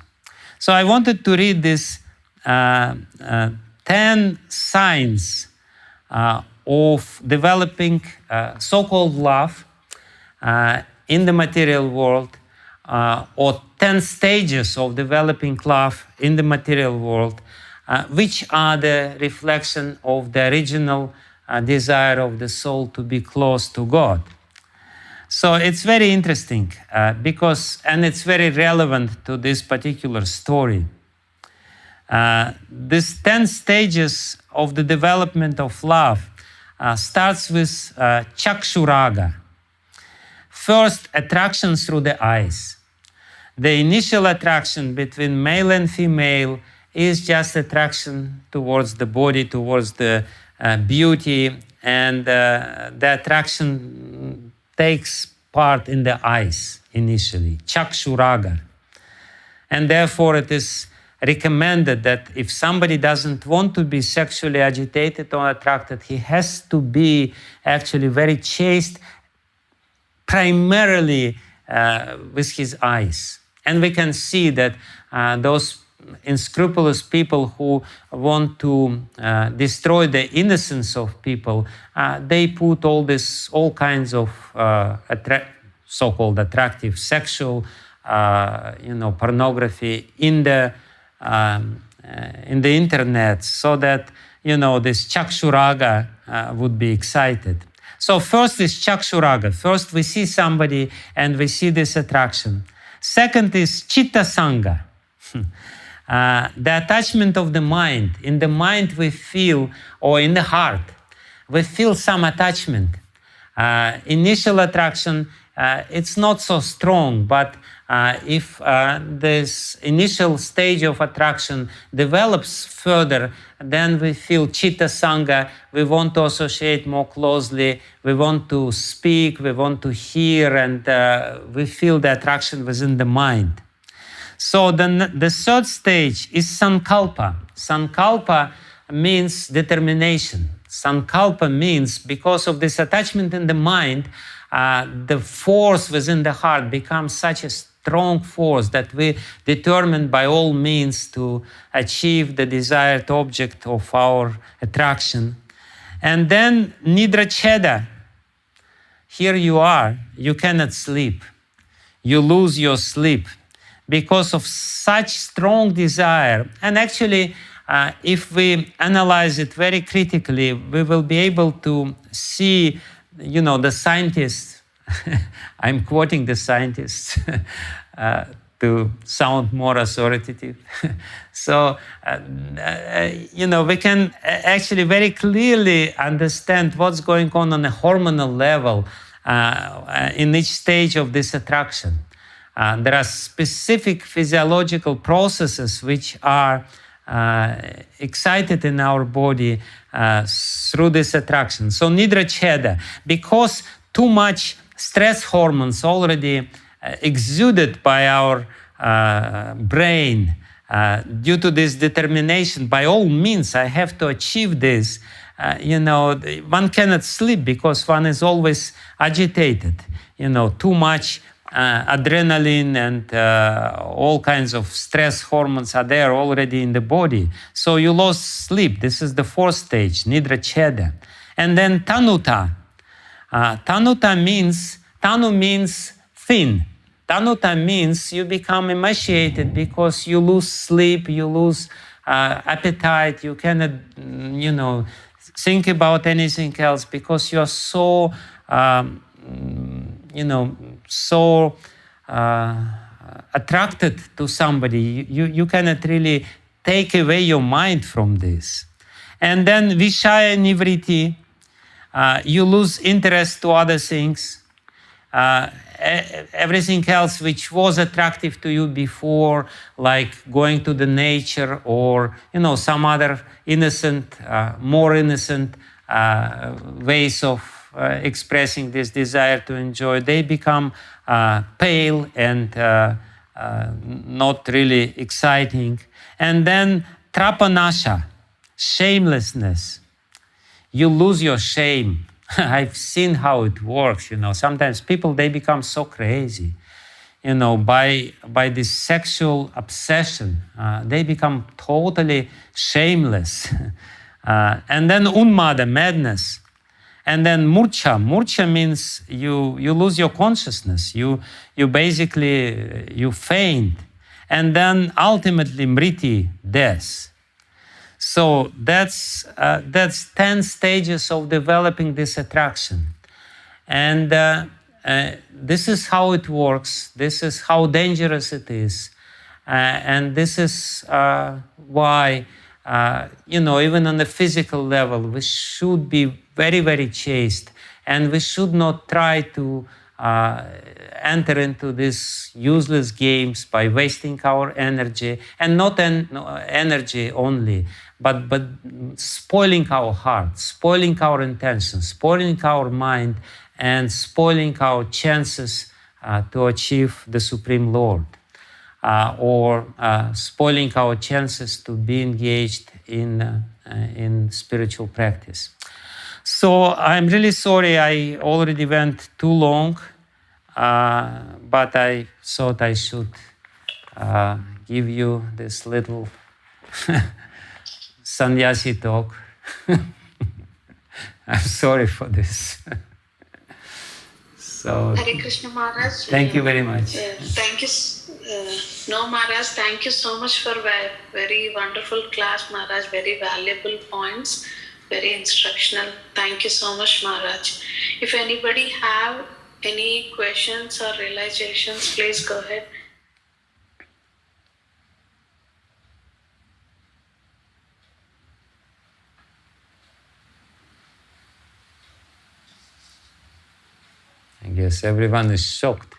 So I wanted to read this 10 signs of developing so-called love in the material world, or 10 stages of developing love in the material world, which are the reflection of the original desire of the soul to be close to God. So it's very interesting and it's very relevant to this particular story. These 10 stages of the development of love starts with chakshuraga. First, attraction through the eyes. The initial attraction between male and female is just attraction towards the body, towards the beauty, and the attraction takes part in the eyes initially, chakshuraga. And therefore it is recommended that if somebody doesn't want to be sexually agitated or attracted, he has to be actually very chaste, primarily with his eyes. And we can see that those unscrupulous people who want to destroy the innocence of people, they put all kinds of so-called attractive sexual, pornography in the internet, so that this chakshuraga would be excited. So first is chakshuraga. First we see somebody and we see this attraction. Second is chitta sanga. The attachment of the mind. In the mind we feel, or in the heart, we feel some attachment. Initial attraction, it's not so strong, but if this initial stage of attraction develops further, then we feel chitta sanga, we want to associate more closely, we want to speak, we want to hear, and we feel the attraction within the mind. So then the third stage is sankalpa. Sankalpa means determination. Sankalpa means because of this attachment in the mind, the force within the heart becomes such a strong force that we determine by all means to achieve the desired object of our attraction. And then nidra cheda. Here you are, you cannot sleep. You lose your sleep because of such strong desire. And actually, if we analyze it very critically, we will be able to see, the scientists, I'm quoting the scientists to sound more authoritative. So, we can actually very clearly understand what's going on a hormonal level in each stage of this attraction. There are specific physiological processes which are excited in our body through this attraction. So nidra cheda, because too much stress hormones already exuded by our brain due to this determination. By all means, I have to achieve this. One cannot sleep because one is always agitated. Too much adrenaline and all kinds of stress hormones are there already in the body. So you lose sleep. This is the fourth stage, nidra cheda. And then tanuta. Tanu means thin. Tanuta means you become emaciated because you lose sleep, you lose appetite, you cannot, think about anything else because you are so, so attracted to somebody. You cannot really take away your mind from this. And then vishaya nivriti, you lose interest to other things. Everything else which was attractive to you before, like going to the nature or some other innocent, more innocent ways of expressing this desire to enjoy, they become pale and not really exciting. And then trapanasha, shamelessness. You lose your shame. I've seen how it works, Sometimes people, they become so crazy, by this sexual obsession. They become totally shameless. And then unmada, madness. And then murcha. Murcha means you lose your consciousness. You basically, you faint. And then ultimately mriti, death. So that's 10 stages of developing this attraction. And this is how it works. This is how dangerous it is. And this is why, even on the physical level, we should be very, very chaste. And we should not try to enter into these useless games by wasting our energy. And not energy only, but spoiling our heart, spoiling our intentions, spoiling our mind, and spoiling our chances to achieve the Supreme Lord, or spoiling our chances to be engaged in spiritual practice. So I'm really sorry I already went too long, but I thought I should give you this little sannyasi talk. I'm sorry for this. So, Hare Krishna Maharaj. Thank you very much. Thank you. No Maharaj, thank you so much for very wonderful class, Maharaj. Very valuable points, very instructional. Thank you so much, Maharaj. If anybody have any questions or realizations, please go ahead. I guess everyone is shocked,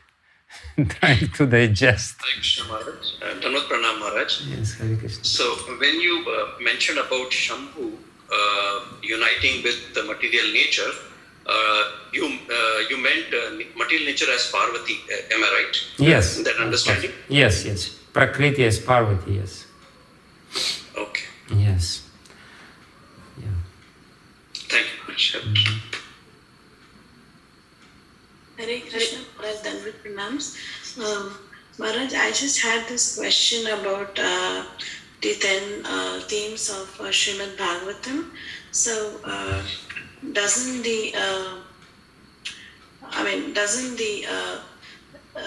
trying to digest. Hare Krishna Maharaj. Dhanvat Pranam Maharaj. Yes, Hare Krishna. So when you mentioned about Shambhu uniting with the material nature, you meant material nature as Parvati, am I right? Yes. In that understanding? Yes. Prakriti as Parvati, yes. Okay. Yes. Yeah. Thank you, Maharaj. Hare Krishna Maharaj, Dhanvat Pranams. Maharaj, I just had this question about the 10 themes of Srimad-Bhagavatam. So, doesn't the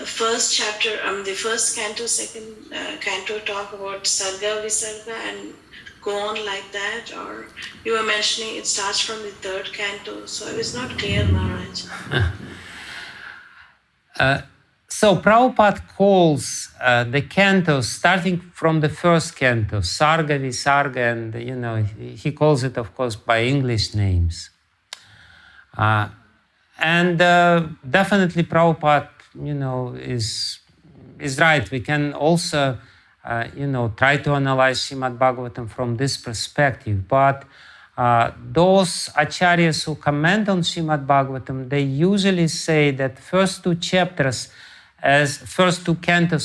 first chapter, the first canto, second canto talk about Sarga, visarga and go on like that? Or you were mentioning it starts from the third canto, so I was not clear, Maharaj. So Prabhupada calls the cantos, starting from the first canto, Sarga, Visarga, and he calls it, of course, by English names. And definitely Prabhupada, is right. We can also, try to analyze Srimad-Bhagavatam from this perspective. But those acharyas who comment on Srimad-Bhagavatam, they usually say that first two cantos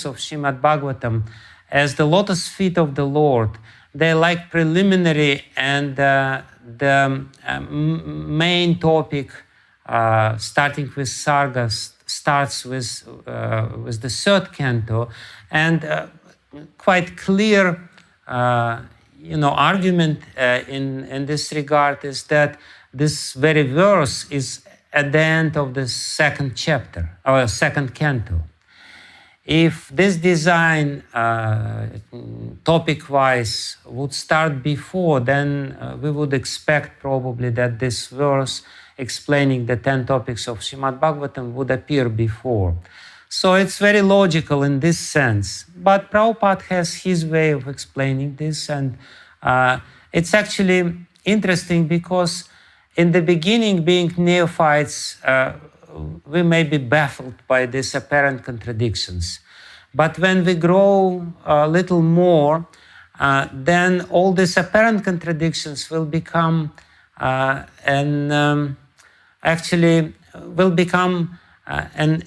of Srimad-Bhagavatam as the lotus feet of the Lord, they're like preliminary, and the main topic, starting with Sarga, starts with the third canto, and quite clear argument in this regard is that this very verse is at the end of the second chapter, or second canto. If this design, topic-wise, would start before, then we would expect probably that this verse explaining the 10 topics of Srimad-Bhagavatam would appear before. So it's very logical in this sense. But Prabhupada has his way of explaining this, and it's actually interesting because in the beginning, being neophytes, we may be baffled by these apparent contradictions. But when we grow a little more, then all these apparent contradictions will become an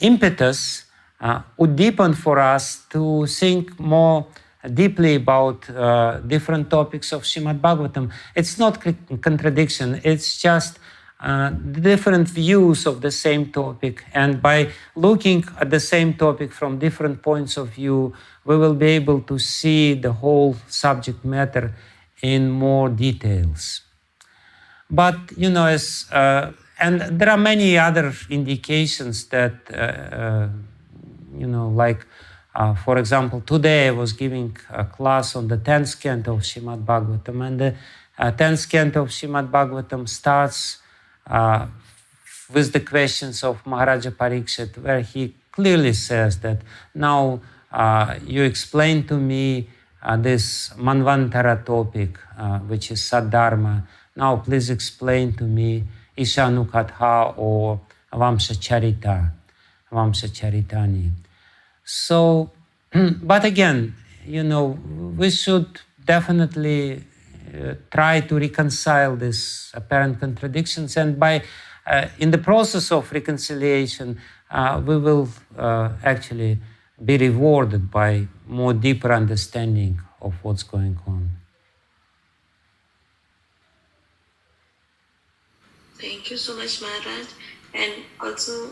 impetus, uddipan for us to think more deeply about different topics of Srimad-Bhagavatam. It's not contradiction, it's just different views of the same topic, and by looking at the same topic from different points of view, we will be able to see the whole subject matter in more details. But and there are many other indications that for example, today I was giving a class on the 10th canto of Srimad-Bhagavatam, and the 10th canto of Srimad-Bhagavatam starts with the questions of Maharaja Parikshit, where he clearly says that now you explain to me this Manvantara topic, which is Saddharma. Now please explain to me Ishanukatha or Vamsacharitani. So, but again, we should definitely try to reconcile these apparent contradictions, and by in the process of reconciliation, we will actually be rewarded by more deeper understanding of what's going on. Thank you so much, Maharaj. And also,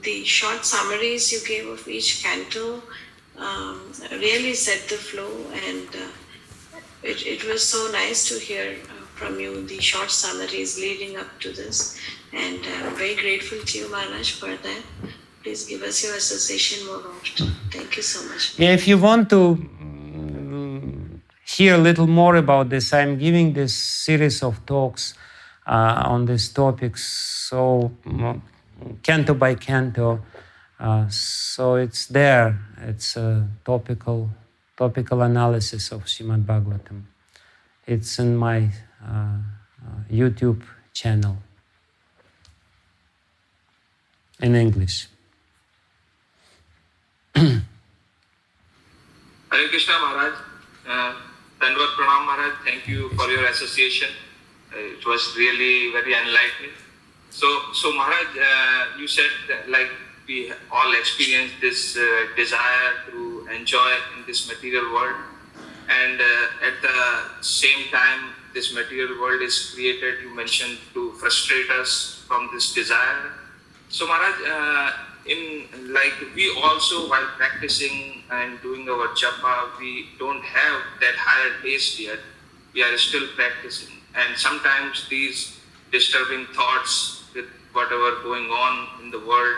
the short summaries you gave of each canto really set the flow, and it was so nice to hear from you the short summaries leading up to this, and I'm very grateful to you, Maharaj, for that. Please give us your association more often. Thank you so much. Yeah, if you want to hear a little more about this, I'm giving this series of talks on these topics, so canto by canto. So it's there. It's a topical analysis of Srimad-Bhagavatam. It's in my YouTube channel in English. Hare Krishna Maharaj, Dandavat Pranam Maharaj, thank you for your association. It was really very enlightening. So Maharaj, you said that, like, we all experience this desire to enjoy in this material world, and at the same time this material world is created, you mentioned, to frustrate us from this desire. So Maharaj, we also, while practicing and doing our japa, we don't have that higher taste yet. We are still practicing, and sometimes these disturbing thoughts with whatever going on in the world,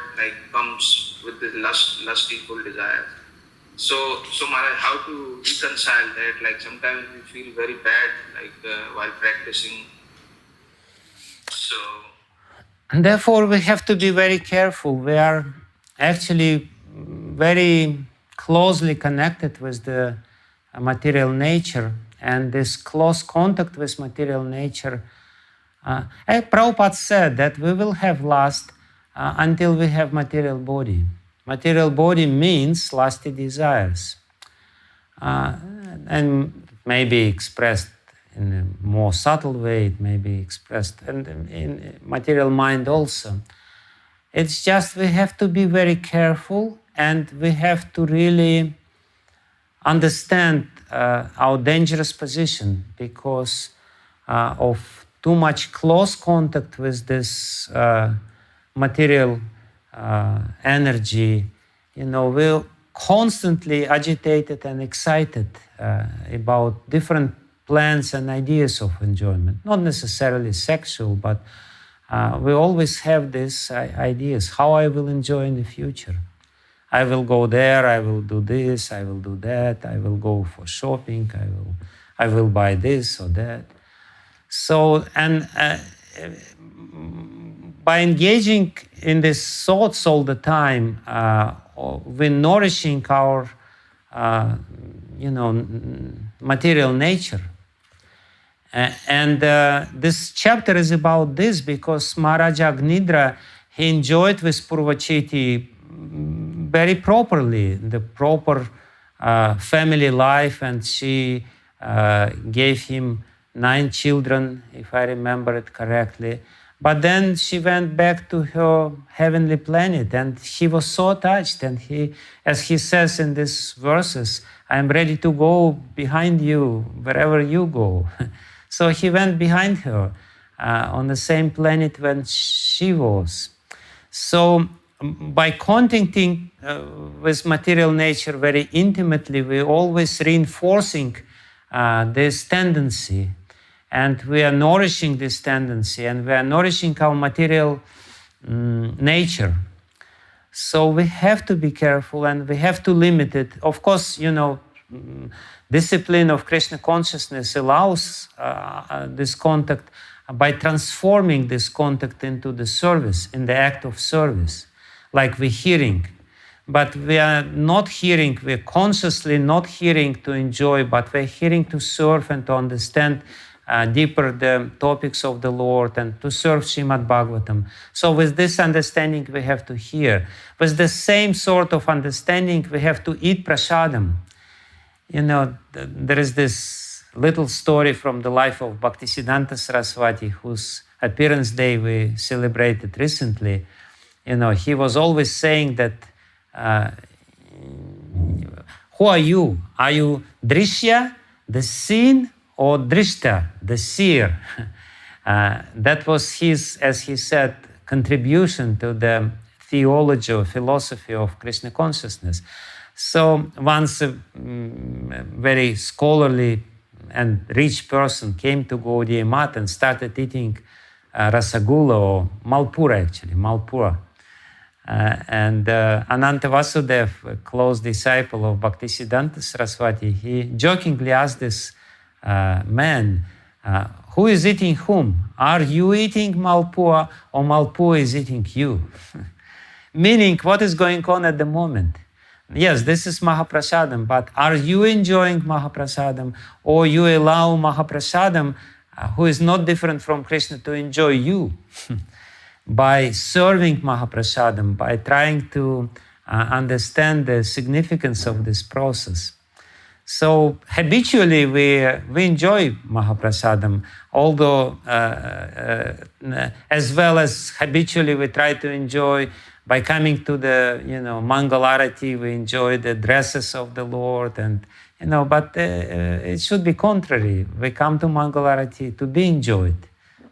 comes with the lustful desire. So Maharaj, how to reconcile that? Sometimes we feel very bad, while practicing. So, and therefore we have to be very careful. We are actually very closely connected with the material nature, and this close contact with material nature. Prabhupada said that we will have lust until we have material body. Material body means lusty desires, and may be expressed in a more subtle way, it may be expressed, and in material mind also. It's just we have to be very careful, and we have to really understand our dangerous position because of too much close contact with this material energy. We're constantly agitated and excited about different plans and ideas of enjoyment, not necessarily sexual, but we always have these ideas, how I will enjoy in the future. I will go there, I will do this, I will do that, I will go for shopping, I will buy this or that. So, and by engaging in these thoughts all the time, we're nourishing our, material nature. And this chapter is about this because Maharaja Agnidra, he enjoyed with Purvachiti very properly, the proper family life, and she gave him 9 children, if I remember it correctly. But then she went back to her heavenly planet, and he was so touched. And he, as he says in these verses, I am ready to go behind you wherever you go. So he went behind her on the same planet when she was. So by contacting with material nature very intimately, we're always reinforcing this tendency. And we are nourishing this tendency, and we are nourishing our material nature. So we have to be careful, and we have to limit it. Of course, discipline of Krishna consciousness allows this contact by transforming this contact into the service, in the act of service, like we're hearing. But we are not hearing, we're consciously not hearing to enjoy, but we're hearing to serve and to understand deeper the topics of the Lord and to serve Srimad-Bhagavatam. So with this understanding, we have to hear. With the same sort of understanding, we have to eat prasadam. There is this little story from the life of Bhaktisiddhanta Saraswati, whose appearance day we celebrated recently. He was always saying that, who are you? Are you Drishya, the seen, or Drishta, the seer? That was his, as he said, contribution to the theology or philosophy of Krishna consciousness. So once a very scholarly and rich person came to Gaudiya Math and started eating rasagula, or malpura actually, malpura. And Ananta Vasudev, a close disciple of Bhaktisiddhanta Saraswati, he jokingly asked this man, who is eating whom? Are you eating malpua, or malpua is eating you? Meaning, what is going on at the moment? Yes, this is Mahaprasadam, but are you enjoying Mahaprasadam, or you allow Mahaprasadam, who is not different from Krishna, to enjoy you? By serving Mahaprasadam, by trying to understand the significance of this process. So habitually we enjoy Mahaprasadam, although as well as habitually we try to enjoy by coming to the Mangalarati, we enjoy the dresses of the Lord, and but it should be contrary. We come to Mangalarati to be enjoyed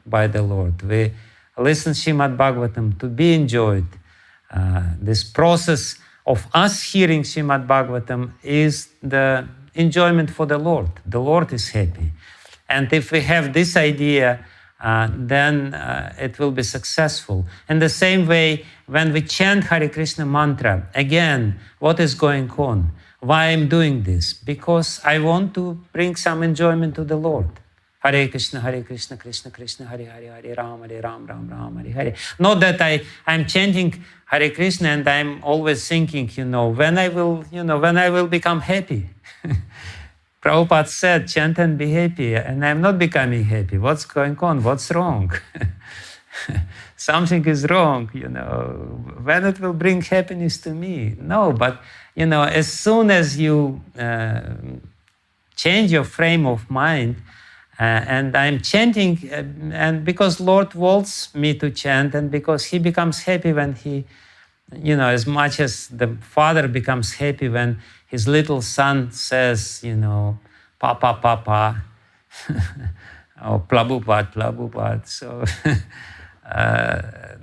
by the Lord. We listen Srimad-Bhagavatam to be enjoyed. This process of us hearing Srimad-Bhagavatam is the enjoyment for the Lord. The Lord is happy. And if we have this idea, then it will be successful. In the same way, when we chant Hare Krishna mantra, again, what is going on? Why I'm doing this? Because I want to bring some enjoyment to the Lord. Hare Krishna, Krishna Krishna, Hare Hare, Hare Ram, Ram Ram, Hare Hare. Not that I'm chanting Hare Krishna and I'm always thinking, when I will become happy. Prabhupada said, chant and be happy, and I'm not becoming happy. What's going on? What's wrong? Something is wrong, when it will bring happiness to me. No, but, as soon as you change your frame of mind, And I'm chanting, and because Lord wants me to chant, and because He becomes happy when He, as much as the father becomes happy when his little son says, Papa, Papa, or Prabhupada, Prabhupada. So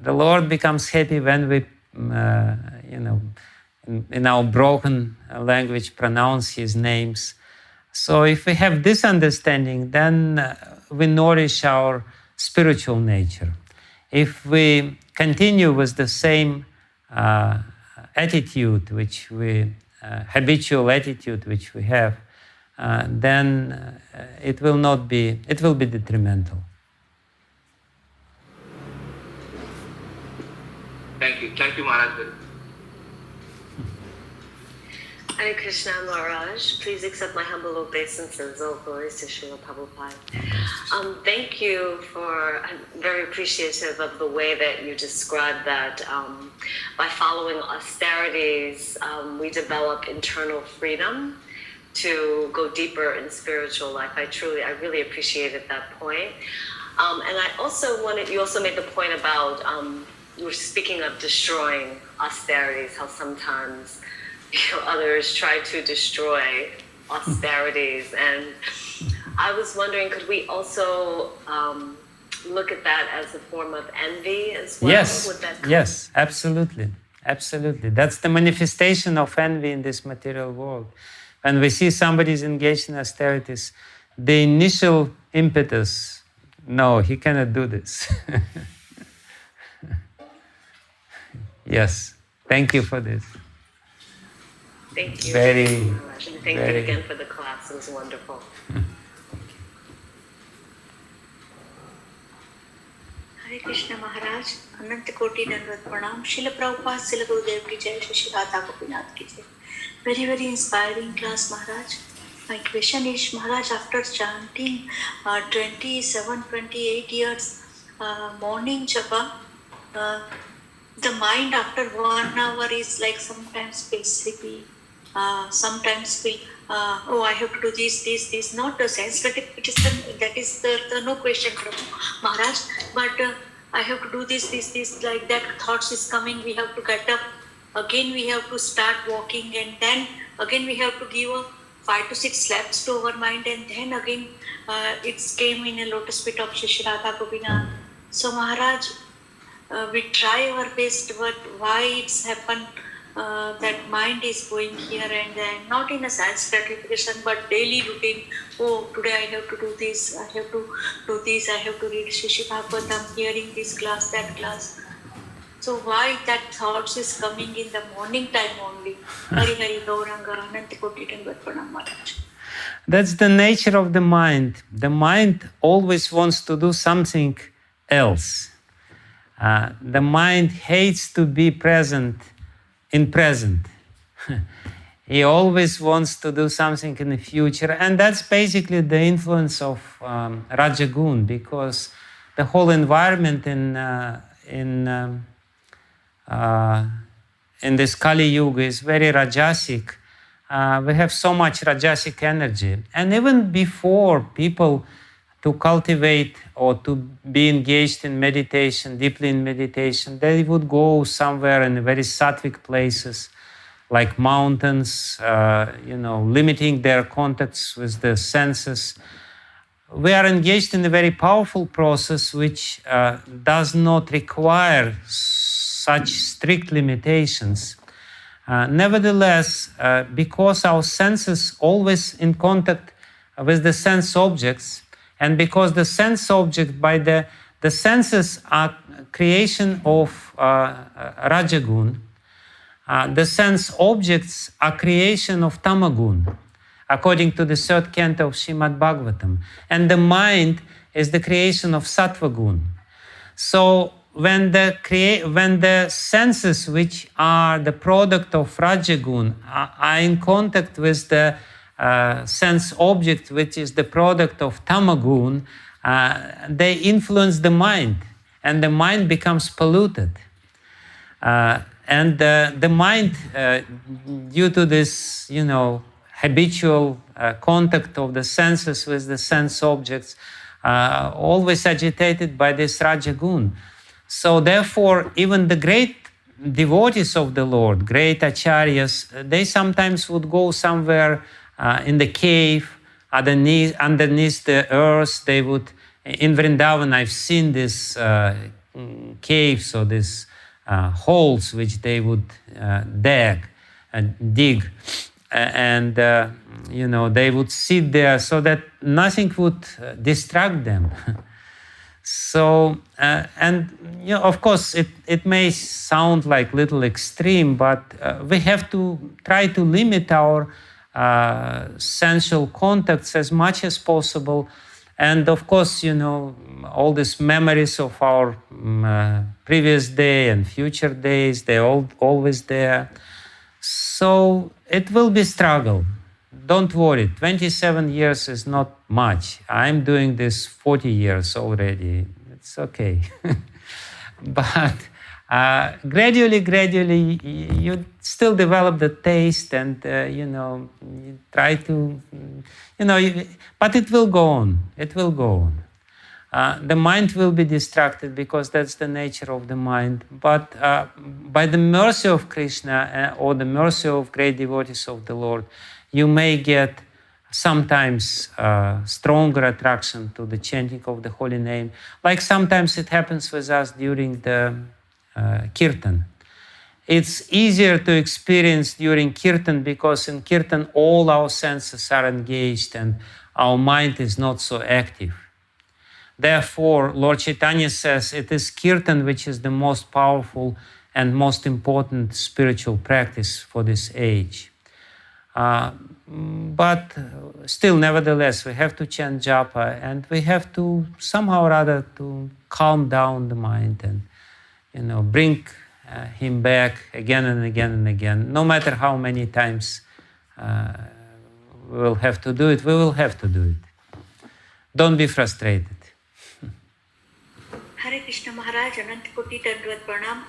the Lord becomes happy when we, in our broken language, pronounce His names. So if we have this understanding, then we nourish our spiritual nature. If we continue with the same attitude, habitual attitude which we have, then it will be detrimental. Thank you, Maharaj. Hare Krishna, Maharaj. Please accept my humble obeisances. All glories to Srila Prabhupada. Thank you for, I'm very appreciative of the way that you described that by following austerities, we develop internal freedom to go deeper in spiritual life. I really appreciated that point. And I also you also made the point about, you were speaking of destroying austerities, how sometimes others try to destroy austerities. And I was wondering, could we also look at that as a form of envy as well? Yes, absolutely. Absolutely. That's the manifestation of envy in this material world. When we see somebody is engaged in austerities, the initial impetus, no, he cannot do this. Yes, thank you for this. Thank you. Thank you again for the class. It was wonderful. Hare Krishna Maharaj, Ananta Koti Dandavat Pranam, Srila Prabhupada, Srila Gurudev ki jai, Shri Radha Gopinath ki jai. Very, very inspiring class, Maharaj. My question is, Maharaj, after chanting 28 years morning japa, the mind after 1 hour is like sometimes feel sleepy, sometimes feel, I have to do this, not the sense, but that is the no question from Maharaj, but I have to do this, like that thoughts is coming, we have to get up, again we have to start walking, and then again we have to give 5 to 6 slaps to our mind, and then again it came in a lotus feet of Shri Radha Gopinath. So Maharaj, we try our best, but why it's happened that mind is going here and there, not in a sense gratification, but daily routine. Oh, today I have to do this, I have to do this, I have to read Srimad-Bhagavatam, hearing this class, that class. So why that thoughts is coming in the morning time only? Hari Hari Gauranga, Ananta Koti Dandavat Pranam Maharaj. That's the nature of the mind. The mind always wants to do something else. The mind hates to be present in present. He always wants to do something in the future, and that's basically the influence of Rajagun, because the whole environment in this Kali Yuga is very Rajasic. We have so much Rajasic energy, and even before people to cultivate or to be engaged in meditation, deeply in meditation, they would go somewhere in very sattvic places, like mountains, limiting their contacts with the senses. We are engaged in a very powerful process which does not require such strict limitations. Nevertheless, because our senses always in contact with the sense objects, and because the sense object by the senses are creation of Rajagun, the sense objects are creation of Tamagun, according to the 3rd canto of Srimad-Bhagavatam. And the mind is the creation of Sattvagun. So when the senses, which are the product of Rajagun, are in contact with the sense object, which is the product of Tamagun, they influence the mind, and the mind becomes polluted. And the mind, due to this, habitual contact of the senses with the sense objects, always agitated by this Rajagun. So therefore, even the great devotees of the Lord, great acharyas, they sometimes would go somewhere in the cave, underneath the earth. They would, in Vrindavan, I've seen these caves or these holes which they would dig, and they would sit there so that nothing would distract them. So, of course, it may sound like little extreme, but we have to try to limit our sensual contacts as much as possible. And of course, all these memories of our previous day and future days, they're always there. So it will be struggle. Don't worry, 27 years is not much. I'm doing this 40 years already. It's okay. But gradually, you still develop the taste and, you try to, but it will go on. It will go on. The mind will be distracted because that's the nature of the mind. But by the mercy of Krishna or the mercy of great devotees of the Lord, you may get sometimes stronger attraction to the chanting of the holy name. Like sometimes it happens with us during the kirtan. It's easier to experience during kirtan because in kirtan all our senses are engaged and our mind is not so active. Therefore, Lord Chaitanya says it is kirtan which is the most powerful and most important spiritual practice for this age. But still, nevertheless, we have to chant japa and we have to somehow or other to calm down the mind and bring him back again and again and again. No matter how many times we will have to do it, we will have to do it. Don't be frustrated. Hare Krishna Maharaj, Anant Koti Dandvat Pranam.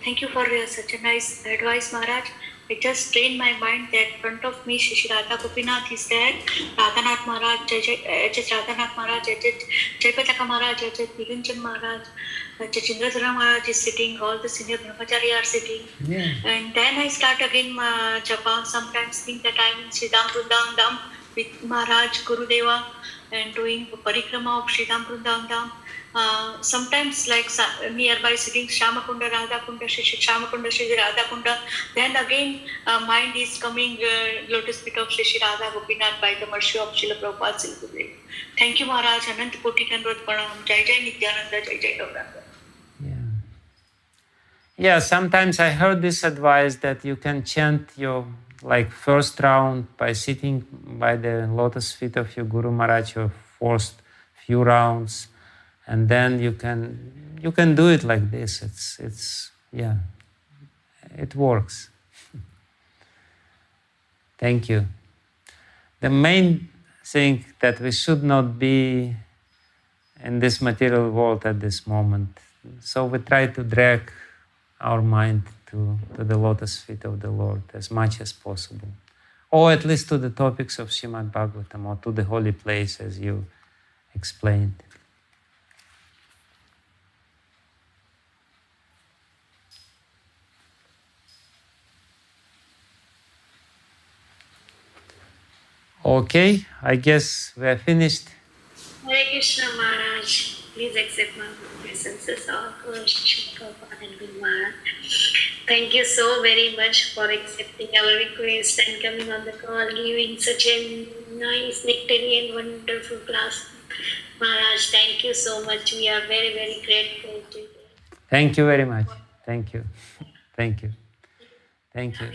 Thank you for such a nice advice, Maharaj. I just trained my mind that in front of me, Shri Radha Gopinath is there, Radhanath Maharaj, H.S. Radhanath Maharaj, Jai Pataka Maharaj, H.S. Niranjan Maharaj, Chindradhara Maharaj is sitting, all the senior Brahmachari are sitting. Yeah. And then I start again japa. Sometimes think that I'm in Sridham Vrindavan Dham with Maharaj Gurudeva and doing parikrama of Sridham Vrindavan Dham. Sometimes like nearby sitting Shamakunda, Radhakunda, Shamakunda, Shri Radhakunda. Then again mind is coming lotus feet of Shri Radha Gopinath by the mercy of Srila Prabhupada Silgudev. Thank you Maharaj, Anant Koti Dandvat Pranam, Jai Jai Nityananda, Jai Jai Gauranga. Yeah, sometimes I heard this advice that you can chant your first round by sitting by the lotus feet of your Guru Maharaj, your first few rounds. And then you can do it like this. It works. Thank you. The main thing that we should not be in this material world at this moment. So we try to drag our mind to the lotus feet of the Lord as much as possible. Or at least to the topics of Srimad-Bhagavatam or to the holy place as you explained. Okay, I guess we are finished. Hare Krishna Maharaj, please accept my obeisances of Prabhupada and Guru Maharaj. Thank you so very much for accepting our request and coming on the call, giving such a nice, nectarian, wonderful class. Maharaj, thank you so much. We are very, very grateful to you. Thank you very much. Thank you. Thank you. Thank you.